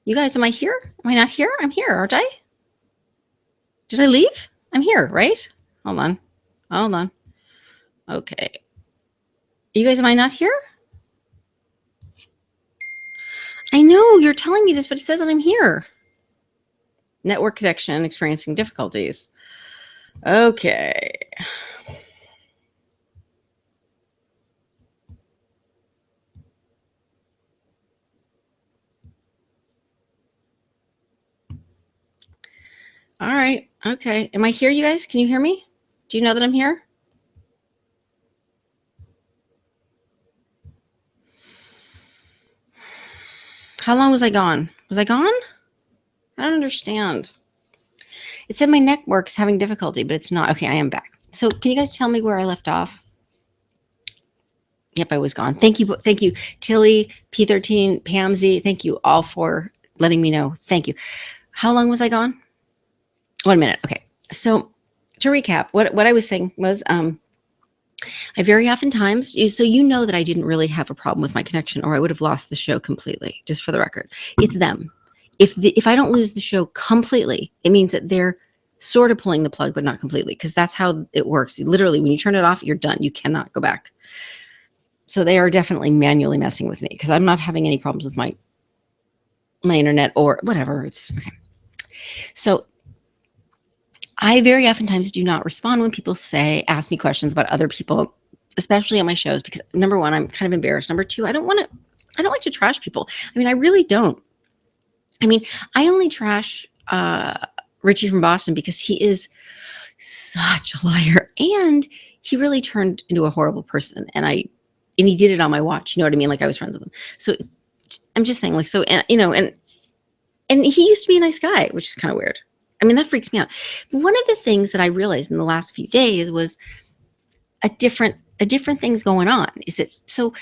You guys, am I here? Am I not here? I'm here, aren't I? Did I leave? I'm here, right? Hold on. Okay. You guys, am I not here? I know you're telling me this, but it says that I'm here. Network connection experiencing difficulties. Okay. All right. Okay. Am I here, you guys? Can you hear me? Do you know that I'm here? How long was I gone? Was I gone? I don't understand. It said my network's having difficulty, but it's not. Okay, I am back. So can you guys tell me where I left off? Yep, I was gone. Thank you, Tilly, P13, Pam Z. Thank you all for letting me know. Thank you. How long was I gone? 1 minute. Okay. So to recap, what I was saying was, I very oftentimes, so you know that I didn't really have a problem with my connection, or I would have lost the show completely. Just for the record, it's them. If I don't lose the show completely, it means that they're sort of pulling the plug, but not completely, because that's how it works. Literally, when you turn it off, you're done. You cannot go back. So they are definitely manually messing with me, because I'm not having any problems with my internet or whatever. It's okay. So I very oftentimes do not respond when people ask me questions about other people, especially on my shows, because number one, I'm kind of embarrassed. Number two, I don't like to trash people. I mean, I really don't. I mean, I only trash Richie from Boston because he is such a liar, and he really turned into a horrible person. And he did it on my watch. You know what I mean? Like, I was friends with him. So I'm just saying, like, so, and he used to be a nice guy, which is kind of weird. I mean, that freaks me out. But one of the things that I realized in the last few days was a different things going on. Is that so?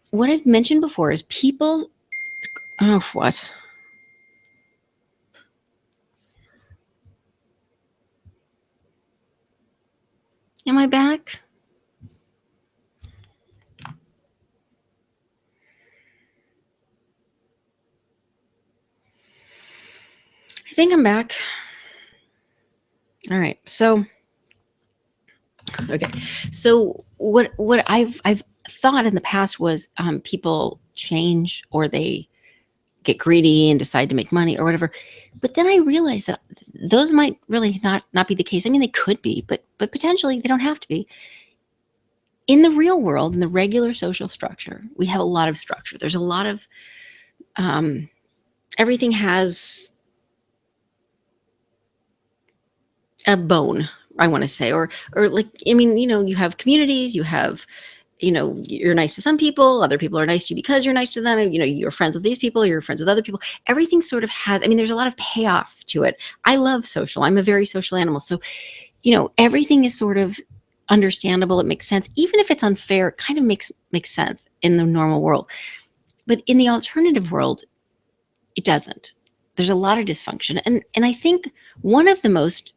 What I've mentioned before is people. Oh, what? Am I back? I think I'm back. All right. So, okay. So what I've thought in the past was people change, or they get greedy and decide to make money or whatever. But then I realized that those might really not be the case. I mean, they could be, but potentially they don't have to be. In the real world, in the regular social structure, we have a lot of structure. There's a lot of everything has a bone, I want to say, or like, I mean, you have communities, you have, you're nice to some people, other people are nice to you because you're nice to them. You're friends with these people, you're friends with other people. Everything sort of has, I mean, there's a lot of payoff to it. I love social. I'm a very social animal. So, everything is sort of understandable. It makes sense. Even if it's unfair, it kind of makes sense in the normal world. But in the alternative world, it doesn't. There's a lot of dysfunction. And I think one of the most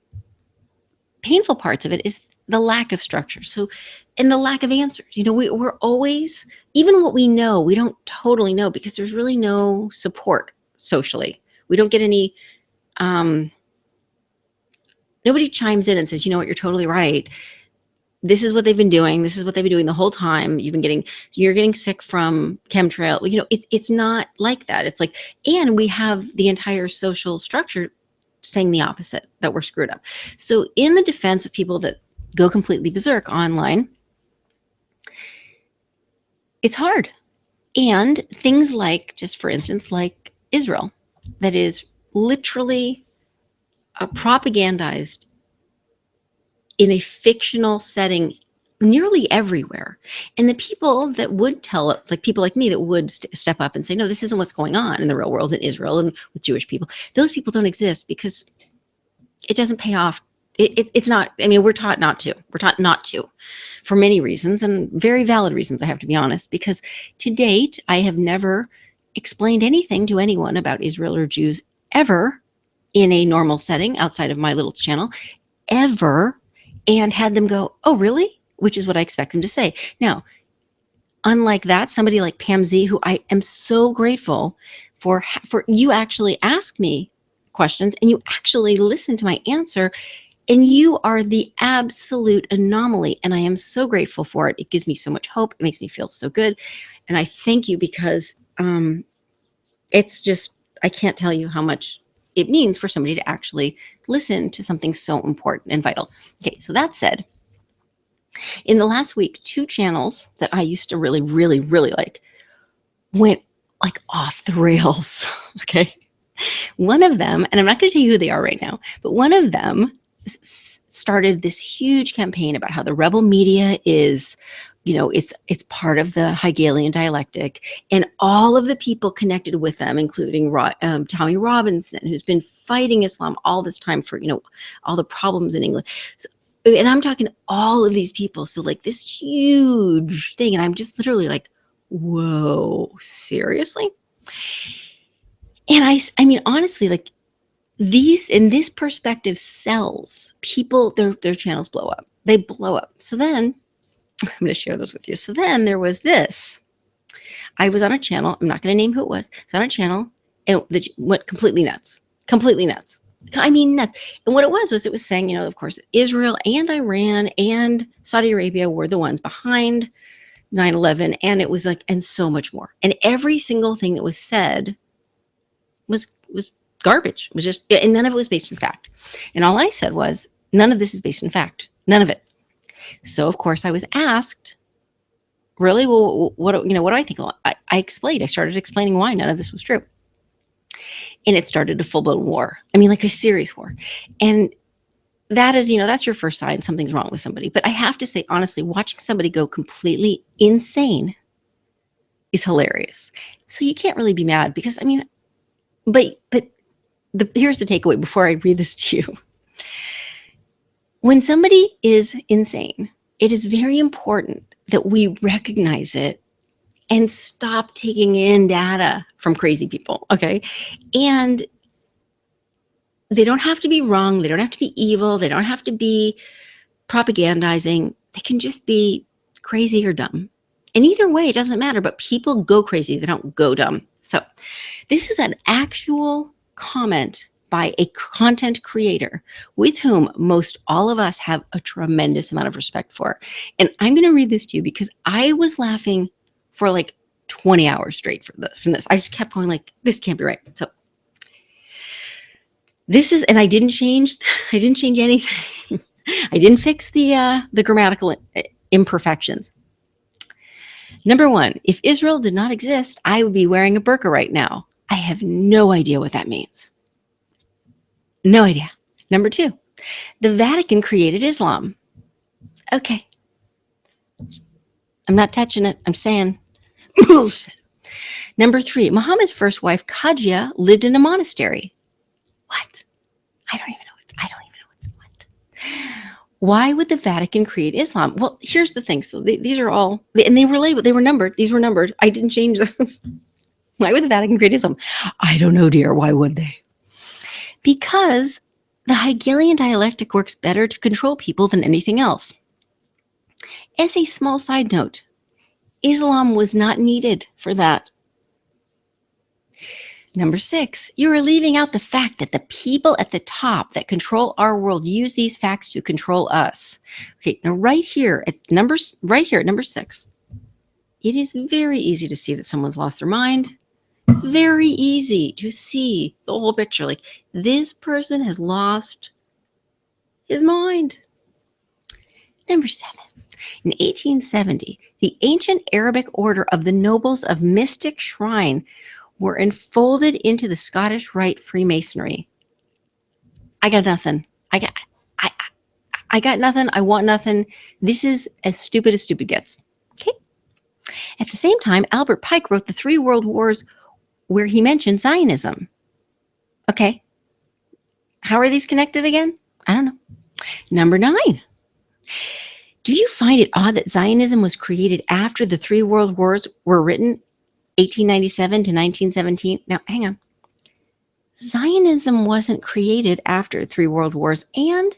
painful parts of it is the lack of structure. So, and the lack of answers. We're always, even what we know, we don't totally know, because there's really no support socially. We don't get any, nobody chimes in and says, you know what, you're totally right. This is what they've been doing. This is what they've been doing the whole time. You're getting sick from chemtrail. It's not like that. It's like, and we have the entire social structure saying the opposite, that we're screwed up. So in the defense of people that go completely berserk online, it's hard. And things like, just for instance, like Israel, that is literally propagandized in a fictional setting nearly everywhere. And the people that would tell it, like people like me that would step up and say, no, this isn't what's going on in the real world in Israel and with Jewish people, those people don't exist, because it doesn't pay off. It's not, I mean, we're taught not to. We're taught not to, for many reasons, and very valid reasons, I have to be honest, because to date, I have never explained anything to anyone about Israel or Jews ever in a normal setting outside of my little channel, ever, and had them go, oh, really? Which is what I expect them to say. Now, unlike that, somebody like Pam Z, who I am so grateful for you actually ask me questions and you actually listen to my answer, and you are the absolute anomaly, and I am so grateful for it. It gives me so much hope. It makes me feel so good, and I thank you, because it's just, I can't tell you how much it means for somebody to actually listen to something so important and vital. Okay, so that said, in the last week, 2 channels that I used to really, really, really like went like off the rails. Okay. One of them, and I'm not going to tell you who they are right now, but one of them started this huge campaign about how the rebel media is, it's part of the Hegelian dialectic, and all of the people connected with them, including Tommy Robinson, who's been fighting Islam all this time for, all the problems in England. So, and I'm talking all of these people. So like this huge thing. And I'm just literally like, whoa, seriously? And I mean, honestly, like, in this perspective sells people, their channels blow up. They blow up. So then I'm going to share this with you. So then there was this. I was on a channel. I'm not going to name who it was. It's on a channel and it went completely nuts. Completely nuts. I mean, nuts. And what it was saying, you know, of course, Israel and Iran and Saudi Arabia were the ones behind 9/11. And it was like, and so much more. And every single thing that was said was garbage. It was just, and none of it was based in fact. And all I said was, none of this is based in fact. None of it. So, of course, I was asked, really? Well, what do I think? Well, I explained. I started explaining why none of this was true. And it started a full-blown war. I mean, like a serious war. And that is, that's your first sign something's wrong with somebody. But I have to say, honestly, watching somebody go completely insane is hilarious. So you can't really be mad because, I mean, but here's the takeaway before I read this to you. When somebody is insane, it is very important that we recognize it and stop taking in data from crazy people, okay? And they don't have to be wrong. They don't have to be evil. They don't have to be propagandizing. They can just be crazy or dumb. And either way, it doesn't matter, but people go crazy. They don't go dumb. So this is an actual comment by a content creator with whom most all of us have a tremendous amount of respect for. And I'm going to read this to you because I was laughing for like 20 hours straight from this. I just kept going like, this can't be right. So this is, and I didn't change anything. I didn't fix the grammatical imperfections. Number one, if Israel did not exist, I would be wearing a burqa right now. I have no idea what that means. No idea. Number two, the Vatican created Islam. Okay. I'm not touching it. I'm saying bullshit. Number three, Muhammad's first wife, Khadija, lived in a monastery. What? I don't even know what. Why would the Vatican create Islam? Well, here's the thing. So these are all, and they were labeled, they were numbered. These were numbered. I didn't change those. Why would the Vatican create Islam? I don't know, dear. Why would they? Because the Hegelian dialectic works better to control people than anything else. As a small side note, Islam was not needed for that. Number six, you are leaving out the fact that the people at the top that control our world use these facts to control us. Okay, now right here at number six, it is very easy to see that someone's lost their mind. Very easy to see the whole picture. Like, this person has lost his mind. Number seven, in 1870, the ancient Arabic order of the Nobles of Mystic Shrine were enfolded into the Scottish Rite Freemasonry. I got nothing. I got nothing. I want nothing. This is as stupid gets. Okay. At the same time, Albert Pike wrote the 3 World Wars where he mentioned Zionism. Okay. How are these connected again? I don't know. Number 9. Do you find it odd that Zionism was created after the 3 World Wars were written, 1897 to 1917? Now, hang on. Zionism wasn't created after the 3 World Wars, and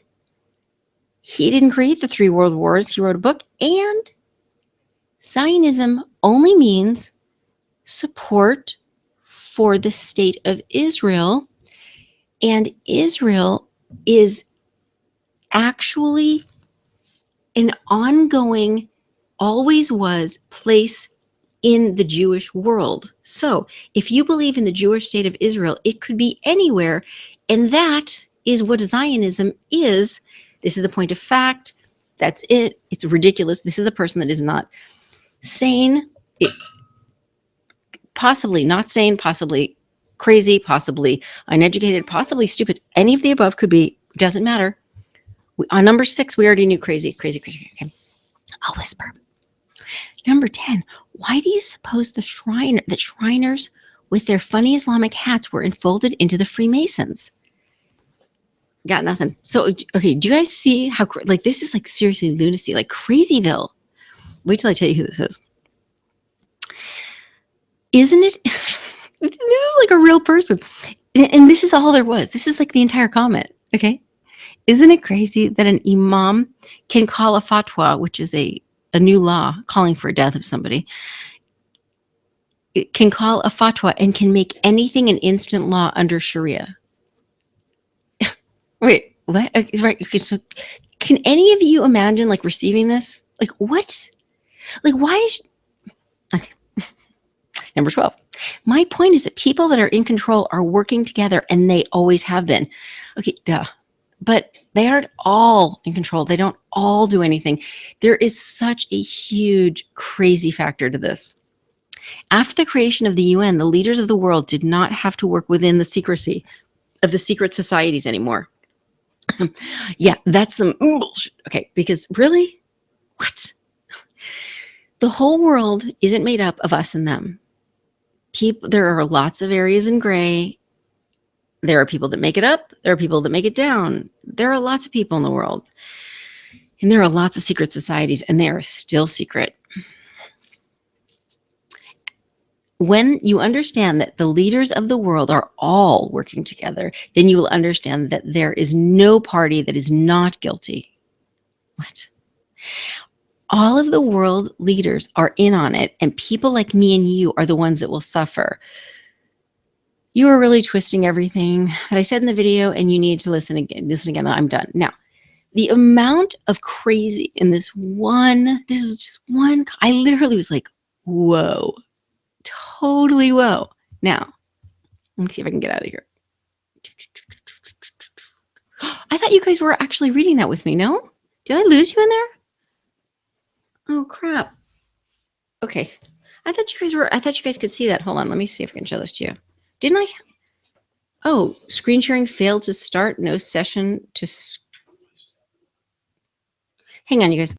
he didn't create the 3 World Wars. He wrote a book, and Zionism only means support for the state of Israel, and Israel is actually an ongoing, always was, place in the Jewish world. So if you believe in the Jewish state of Israel, it could be anywhere, and that is what Zionism is. This is a point of fact. That's it. It's ridiculous. This is a person that is not sane, possibly not sane, possibly crazy, possibly uneducated, possibly stupid. Any of the above could be, doesn't matter. On number 6, we already knew crazy. Okay. I'll whisper. Number 10, why do you suppose that Shriners with their funny Islamic hats were enfolded into the Freemasons? Got nothing. So, okay, do you guys see how, like, this is like seriously lunacy, like Crazyville. Wait till I tell you who this is. Isn't it? This is like a real person. And this is all there was. This is like the entire comment. Okay. Isn't it crazy that an imam can call a fatwa, which is a new law calling for a death of somebody, it can call a fatwa and can make anything an instant law under Sharia? Wait, what? Okay, right. Okay, so can any of you imagine like receiving this? Like what? Like why is okay. Number 12. My point is that people that are in control are working together and they always have been. Okay, duh. But they aren't all in control. They don't all do anything. There is such a huge, crazy factor to this. After the creation of the UN, the leaders of the world did not have to work within the secrecy of the secret societies anymore. Yeah, that's some bullshit. Okay, because really? What? The whole world isn't made up of us and them. There are lots of areas in gray. There are people that make it up. There are people that make it down. There are lots of people in the world. And there are lots of secret societies, and they are still secret. When you understand that the leaders of the world are all working together, then you will understand that there is no party that is not guilty. What? All of the world leaders are in on it, and people like me and you are the ones that will suffer. You are really twisting everything that I said in the video, and you need to listen again. I'm done. Now, the amount of crazy in this was just one, I literally was like, whoa, totally whoa. Now, let me see if I can get out of here. I thought you guys were actually reading that with me, no? Did I lose you in there? Oh, crap. Okay. I thought you guys could see that. Hold on, let me see if I can show this to you. Didn't I? Oh, screen sharing failed to start. No session to... Hang on, you guys.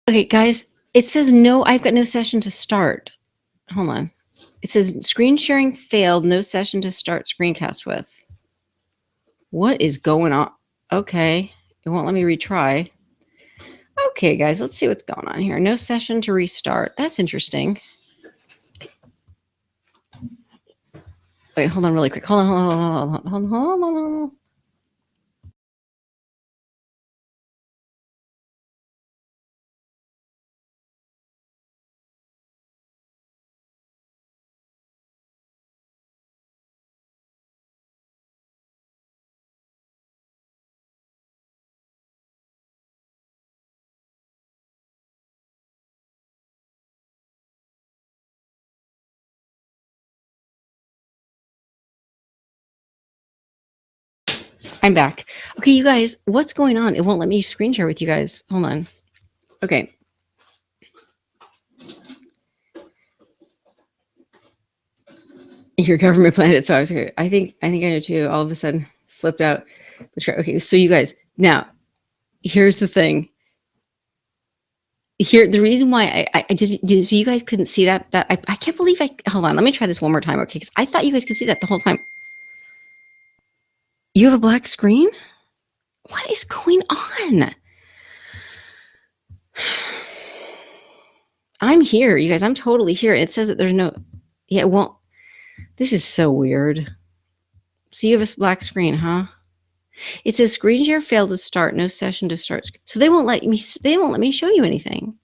Okay, guys, it says no, I've got no session to start. Hold on. It says screen sharing failed, no session to start screencast with. What is going on? Okay, it won't let me retry. Okay, guys, let's see what's going on here. No session to restart. That's interesting. Wait, hold on really quick. Hold on. I'm back. Okay, you guys, what's going on? It won't let me screen share with you guys. Hold on. Okay. Your government planned it, so I was here. I think I know too. All of a sudden, flipped out. Okay, so you guys, now here's the thing. Here, the reason why I did so you guys couldn't see that I can't believe hold on. Let me try this one more time, okay? Because I thought you guys could see that the whole time. You have a black screen? What is going on? I'm here, you guys. I'm totally here. It says that there's no. Yeah, it won't. This is so weird. So you have a black screen, huh? It says screen share failed to start. No session to start. So they won't let me. They won't let me show you anything.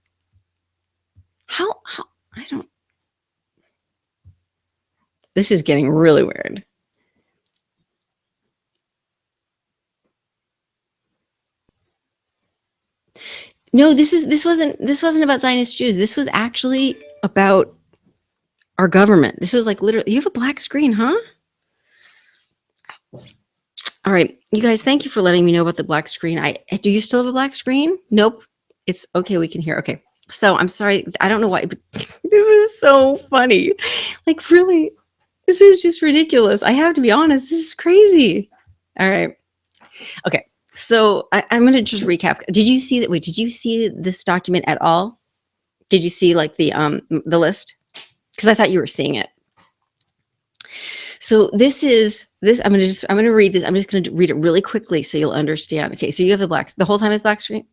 How? I don't. This is getting really weird. No, this wasn't about Zionist Jews. This was actually about our government. This was like literally. You have a black screen, huh? All right, you guys. Thank you for letting me know about the black screen. Do you still have a black screen? Nope. It's okay. We can hear. Okay. So I'm sorry. I don't know why, but this is so funny. Like really, this is just ridiculous. I have to be honest. This is crazy. All right. Okay. So I'm going to just recap. Did you see that? Wait, did you see this document at all? Did you see like the list? Because I thought you were seeing it. So this is this, I'm going to read this. I'm just going to read it really quickly so you'll understand. Okay, so you have the whole time it's black screen.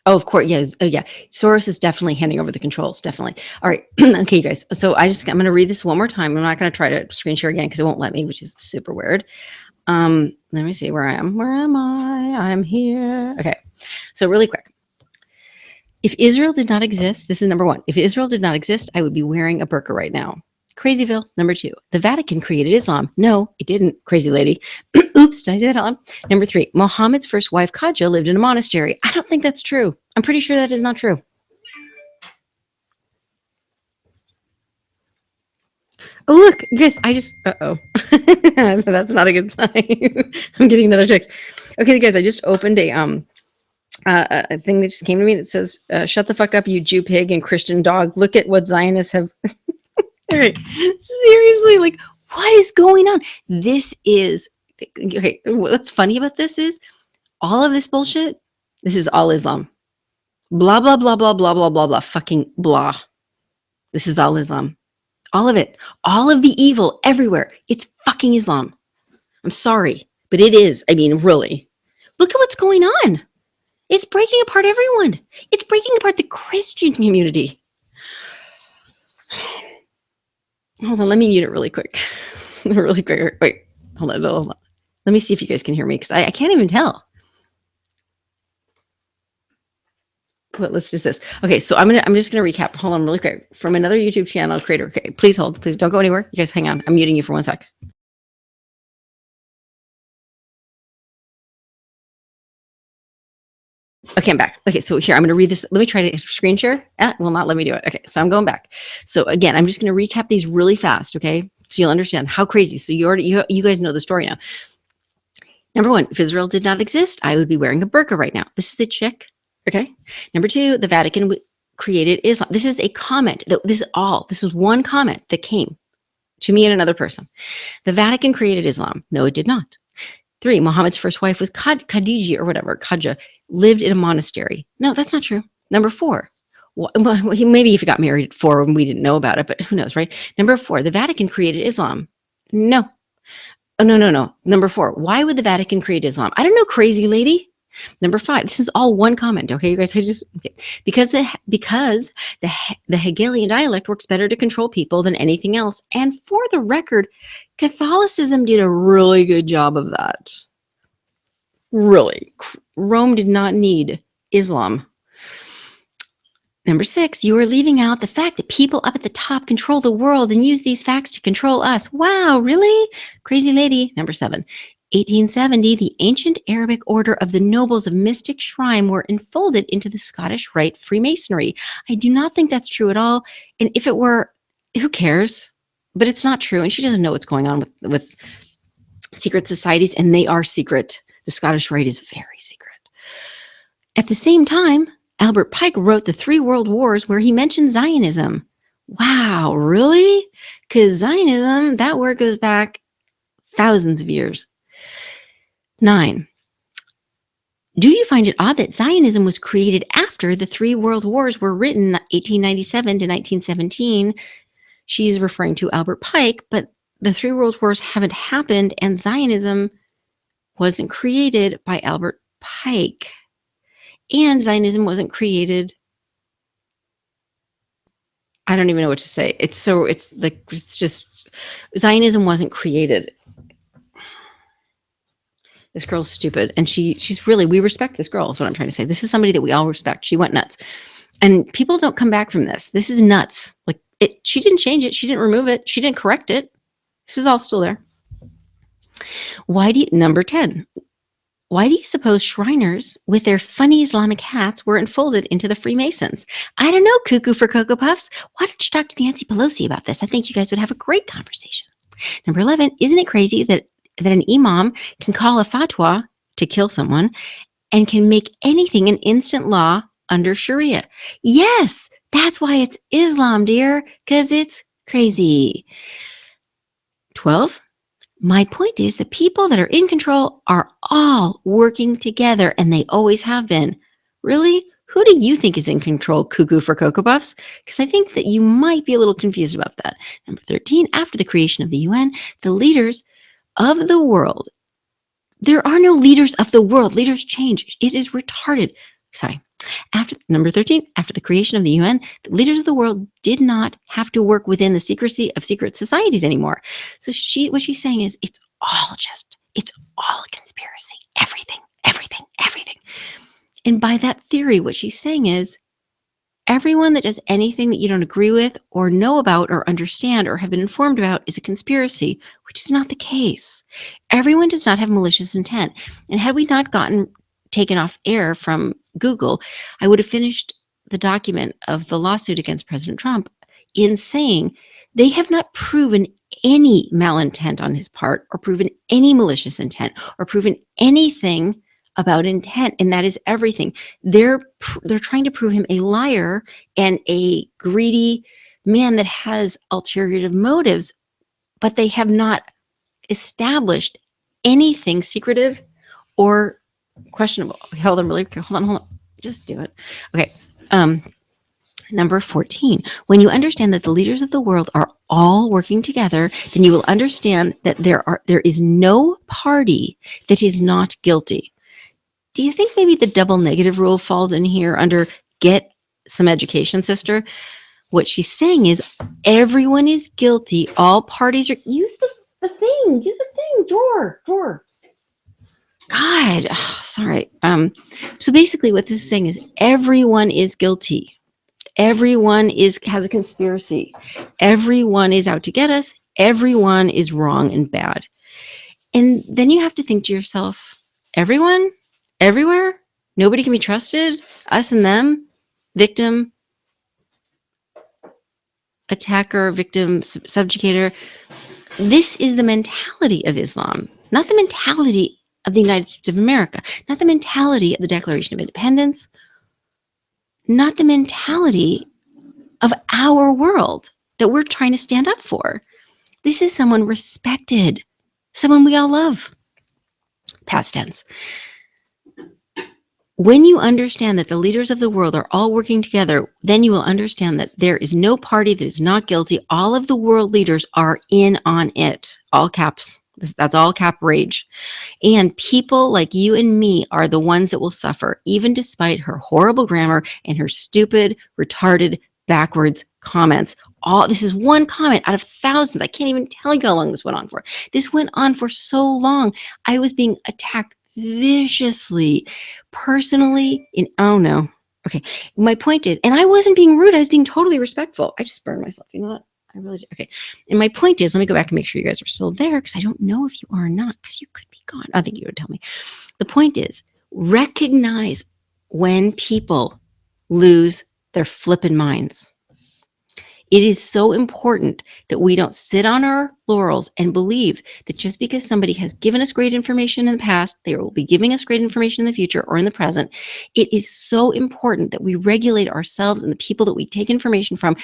Oh, of course, yes. Oh, yeah. Soros is definitely handing over the controls. Definitely. All right. Okay, you guys. So I'm going to read this one more time. I'm not going to try to screen share again because it won't let me, which is super weird. Let me see where I am. Where am I? I'm here. Okay. So really quick. If Israel did not exist, this is number one. If Israel did not exist, I would be wearing a burqa right now. Crazyville. Number two, the Vatican created Islam. No, it didn't, crazy lady. Oops, did I say that out loud? Number three, Muhammad's first wife, Khadija, lived in a monastery. I don't think that's true. I'm pretty sure that is not true. Oh, look, guys, uh-oh. That's not a good sign. I'm getting another text. Okay, guys, I just opened a thing that just came to me. It says, shut the fuck up, you Jew pig and Christian dog. Look at what Zionists have. All right. Seriously, like, what is going on? This is, okay, what's funny about this is all of this bullshit, this is all Islam. Blah, blah, blah, blah, blah, blah, blah, blah, fucking blah. This is all Islam. All of it. All of the evil everywhere. It's fucking Islam. I'm sorry, but it is. I mean, really. Look at what's going on. It's breaking apart everyone. It's breaking apart the Christian community. Hold on, let me mute it really quick. Really quick. Wait, hold on. Let me see if you guys can hear me because I can't even tell. But let's do this. Okay, so I'm just gonna recap. Hold on really quick. From another YouTube channel creator. Okay, please hold. Please don't go anywhere. You guys hang on. I'm muting you for 1 sec. Okay, I'm back. Okay, so here, I'm going to read this. Let me try to screen share. Will not let me do it. Okay, so I'm going back. So again, I'm just going to recap these really fast, okay? So you'll understand how crazy. So you guys know the story now. Number one, if Israel did not exist, I would be wearing a burqa right now. This is a chick, okay? Number two, the Vatican created Islam. This is a comment. This was one comment that came to me and another person. The Vatican created Islam. No, it did not. Three, Muhammad's first wife was Khadija or whatever, Khadija, lived in a monastery. No, that's not true. Number four, maybe if he got married at 4 and we didn't know about it, but who knows, right? Number four, the Vatican created Islam. No. Oh, no. Number four, why would the Vatican create Islam? I don't know, crazy lady. Number five, this is all one comment, okay, you guys? Because the Hegelian dialect works better to control people than anything else. And for the record, Catholicism did a really good job of that. Really. Rome did not need Islam. Number six, you are leaving out the fact that people up at the top control the world and use these facts to control us. Wow, really? Crazy lady. Number seven, 1870, the ancient Arabic order of the nobles of mystic shrine were enfolded into the Scottish Rite Freemasonry. I do not think that's true at all. And if it were, who cares? But it's not true. And she doesn't know what's going on with secret societies, and they are secret. The Scottish Rite is very secret. At the same time, Albert Pike wrote The Three World Wars, where he mentioned Zionism. Wow, really? Because Zionism, that word goes back thousands of years. 9. Do you find it odd that Zionism was created after the Three World Wars were written 1897 to 1917? She's referring to Albert Pike, but the Three World Wars haven't happened, and Zionism wasn't created by Albert Pike. And Zionism wasn't created. I don't even know what to say. It's just Zionism wasn't created. This girl's stupid, and she's really, we respect this girl is what I'm trying to say. This is somebody that we all respect. She went nuts, and people don't come back from this. This is nuts. Like she didn't change it. She didn't remove it. She didn't correct it. This is all still there. Number 10. Why do you suppose Shriners with their funny Islamic hats were enfolded into the Freemasons? I don't know, Cuckoo for Cocoa Puffs. Why don't you talk to Nancy Pelosi about this? I think you guys would have a great conversation. Number 11, isn't it crazy that an imam can call a fatwa to kill someone and can make anything an instant law under Sharia? Yes, that's why it's Islam, dear, because it's crazy. 12, my point is the people that are in control are all working together, and they always have been. Really? Who do you think is in control, cuckoo for Cocoa Puffs? Because I think that you might be a little confused about that. Number 13, after the creation of the UN, the leaders of the world. There are no leaders of the world. Leaders change. It is retarded. Sorry. After number 13, after the creation of the UN, the leaders of the world did not have to work within the secrecy of secret societies anymore. So what she's saying is it's all a conspiracy. Everything. And by that theory, what she's saying is everyone that does anything that you don't agree with or know about or understand or have been informed about is a conspiracy, which is not the case. Everyone does not have malicious intent. And had we not gotten taken off air from Google, I would have finished the document of the lawsuit against President Trump in saying they have not proven any malintent on his part or proven any malicious intent or proven anything about intent, and that is everything. They're trying to prove him a liar and a greedy man that has ulterior motives, but they have not established anything secretive or questionable. Hold on. Just do it. Okay. Number 14, when you understand that the leaders of the world are all working together, then you will understand that there is no party that is not guilty. Do you think maybe the double negative rule falls in here under get some education, sister? What she's saying is everyone is guilty. All parties are. Use the thing. Drawer. God, sorry. So basically what this is saying is everyone is guilty. Everyone has a conspiracy. Everyone is out to get us. Everyone is wrong and bad. And then you have to think to yourself, everyone? Everywhere? Nobody can be trusted? Us and them? Victim? Attacker? Victim? Subjugator? This is the mentality of Islam, not the mentality of the United States of America, not the mentality of the Declaration of Independence, not the mentality of our world that we're trying to stand up for. This is someone respected, someone we all love. Past tense. When you understand that the leaders of the world are all working together, then you will understand that there is no party that is not guilty. All of the world leaders are in on it. All caps. That's all cap rage. And people like you and me are the ones that will suffer, even despite her horrible grammar and her stupid, retarded, backwards comments. This is one comment out of thousands. I can't even tell you how long this went on for. This went on for so long. I was being attacked viciously, personally. Oh no. Okay. My point is, and I wasn't being rude. I was being totally respectful. I just burned myself. You know that? I really did. Okay. And my point is, let me go back and make sure you guys are still there because I don't know if you are or not because you could be gone. I think you would tell me. The point is, recognize when people lose their flippin' minds. It is so important that we don't sit on our laurels and believe that just because somebody has given us great information in the past, they will be giving us great information in the future or in the present. It is so important that we regulate ourselves and the people that we take information from.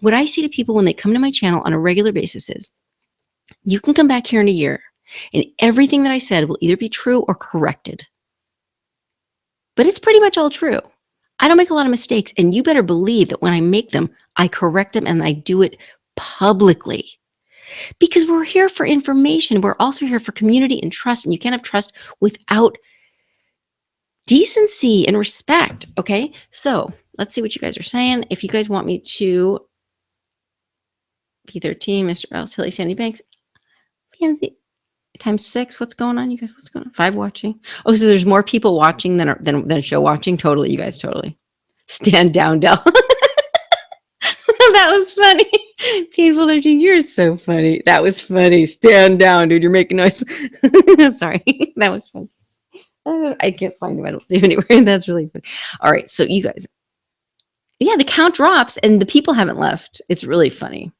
What I say to people when they come to my channel on a regular basis is, you can come back here in a year and everything that I said will either be true or corrected. But it's pretty much all true. I don't make a lot of mistakes, and you better believe that when I make them, I correct them and I do it publicly. Because we're here for information. We're also here for community and trust, and you can't have trust without decency and respect, okay? So let's see what you guys are saying. If you guys want me to P13, Mr. L, Tilly, Sandy Banks, times 6. What's going on, you guys? What's going on? 5 watching. Oh, so there's more people watching than show watching. Totally, you guys. Totally. Stand down, Del. That was funny. Painful 13 years. So funny. That was funny. Stand down, dude. You're making noise. Sorry. That was fun. I can't find him. I don't see him anywhere. That's really funny. All right. So you guys. Yeah, the count drops and the people haven't left. It's really funny.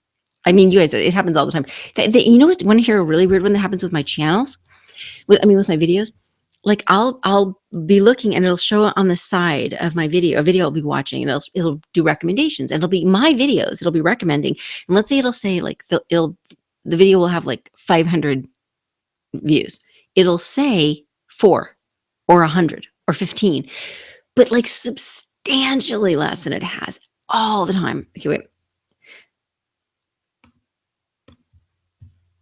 I mean, you guys, it happens all the time. You know what? Want to hear a really weird one that happens with my channels? With my videos? Like I'll be looking and it'll show on the side of my video. A video I'll be watching and it'll do recommendations and it'll be my videos. It'll be recommending. And let's say it'll say like the video will have like 500 views. It'll say 4 or 100 or 15, but like substantially less than it has all the time. Okay, wait.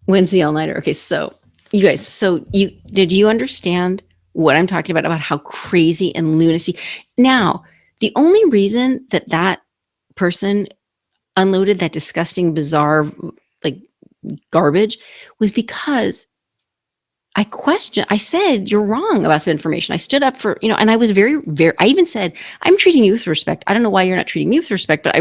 When's the all-nighter? Okay, so you guys, did you understand what I'm talking about how crazy and lunacy? Now, the only reason that person unloaded that disgusting, bizarre, like garbage was because I said, you're wrong about some information. I stood up for, and I was very, very, I even said, I'm treating you with respect. I don't know why you're not treating me with respect, but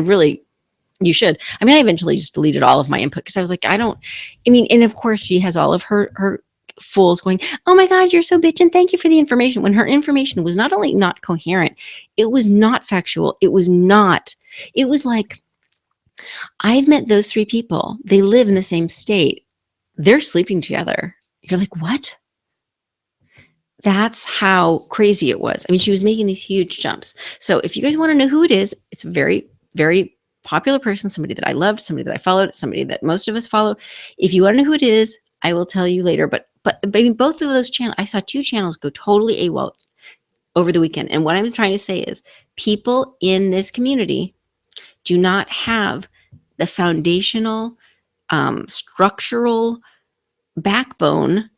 you should. I mean, I eventually just deleted all of my input because I was like, and of course she has all of her fools going, oh my God, you're so bitch. And thank you for the information. When her information was not only not coherent, it was not factual. It was like, I've met those three people. They live in the same state. They're sleeping together. You're like, what? That's how crazy it was. I mean, she was making these huge jumps. So if you guys want to know who it is, it's a very, very popular person, somebody that I loved, somebody that I followed, somebody that most of us follow. If you want to know who it is, I will tell you later. But I mean, both of those channels, I saw two channels go totally AWOL over the weekend. And what I'm trying to say is people in this community do not have the foundational, structural backbone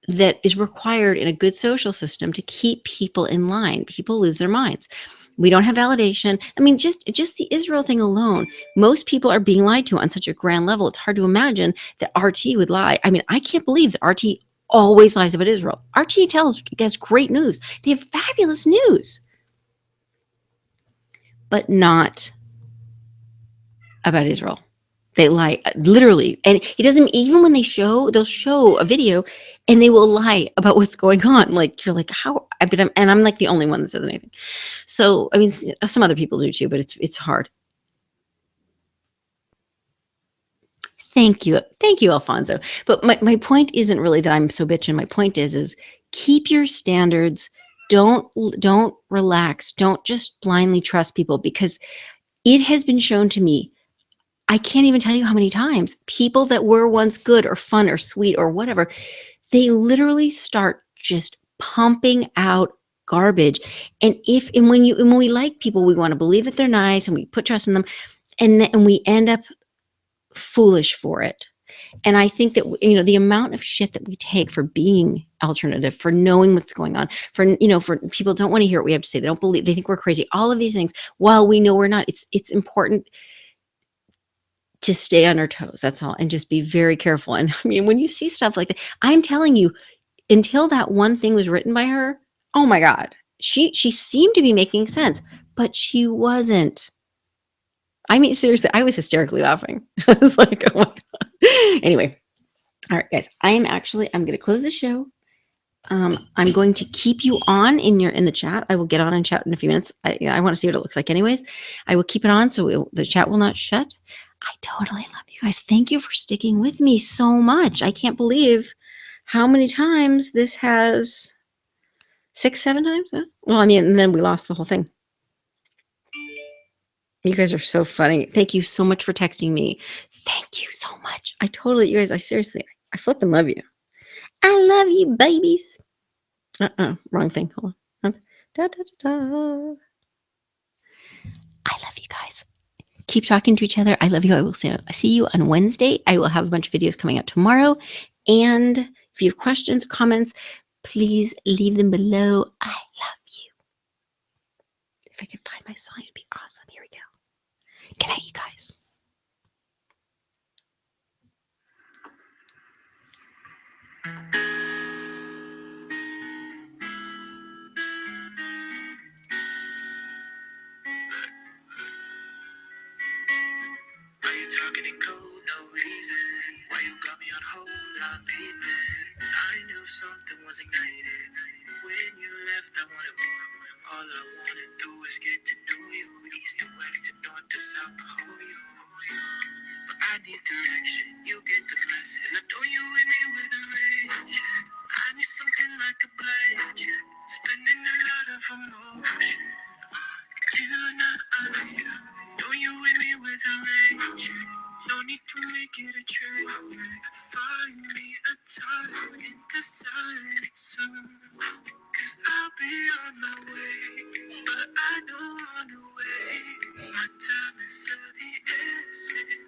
that is required in a good social system to keep people in line. People lose their minds. We don't have validation. I mean, just the Israel thing alone, most people are being lied to on such a grand level. It's hard to imagine that RT would lie. I mean, I can't believe that RT always lies about Israel. RT gets great news. They have fabulous news, but not about Israel. They lie literally. And it doesn't, even when they'll show a video and they will lie about what's going on. Like, you're like, how? I'm like the only one that says anything. So, I mean, some other people do too, but it's hard. Thank you. Thank you, Alfonso. But my point isn't really that I'm so bitching. My point is keep your standards. Don't relax. Don't just blindly trust people, because it has been shown to me, I can't even tell you how many times, people that were once good or fun or sweet or whatever, they literally start just pumping out garbage. And when we like people, we want to believe that they're nice and we put trust in them, and we end up foolish for it. And I think that, the amount of shit that we take for being alternative, for knowing what's going on, for people don't want to hear what we have to say. They don't believe, they think we're crazy, all of these things, while we know we're not. It's important to stay on our toes. That's all. And just be very careful. And I mean, when you see stuff like that, I'm telling you, until that one thing was written by her, oh my God, she seemed to be making sense, but she wasn't. I mean, seriously, I was hysterically laughing. I was like, oh my God. Anyway. All right, guys, I'm going to close the show. I'm going to keep you on in the chat. I will get on and chat in a few minutes. I want to see what it looks like anyways. I will keep it on so the chat will not shut. I totally love you guys. Thank you for sticking with me so much. I can't believe how many times this has 6, 7 times. Huh? Well, I mean, and then we lost the whole thing. You guys are so funny. Thank you so much for texting me. Thank you so much. You guys, I flipping love you. I love you, babies. Wrong thing. Hold on. Da, da, da, da. I love you guys. Keep talking to each other. I love you. I will see you on Wednesday. I will have a bunch of videos coming out tomorrow. And if you have questions, comments, please leave them below. I love you. If I could find my song, it'd be awesome. Here we go. Good night, you guys. Why you talking in code? No reason. Why you got me on hold? I'm beeping. I knew something was ignited. When you left, I wanted more. All I wanna do is get to know you. East to west to north to south, the whole you. But I need direction. You get the blessing. I know you with me with a range. I need something like a blanket. Spending a lot of emotion. Tonight, know you with me with a range. No need Make it a train wreck. Find me a time and decide it soon. Cause I'll be on my way, but I don't wanna wait. My time is of the essence.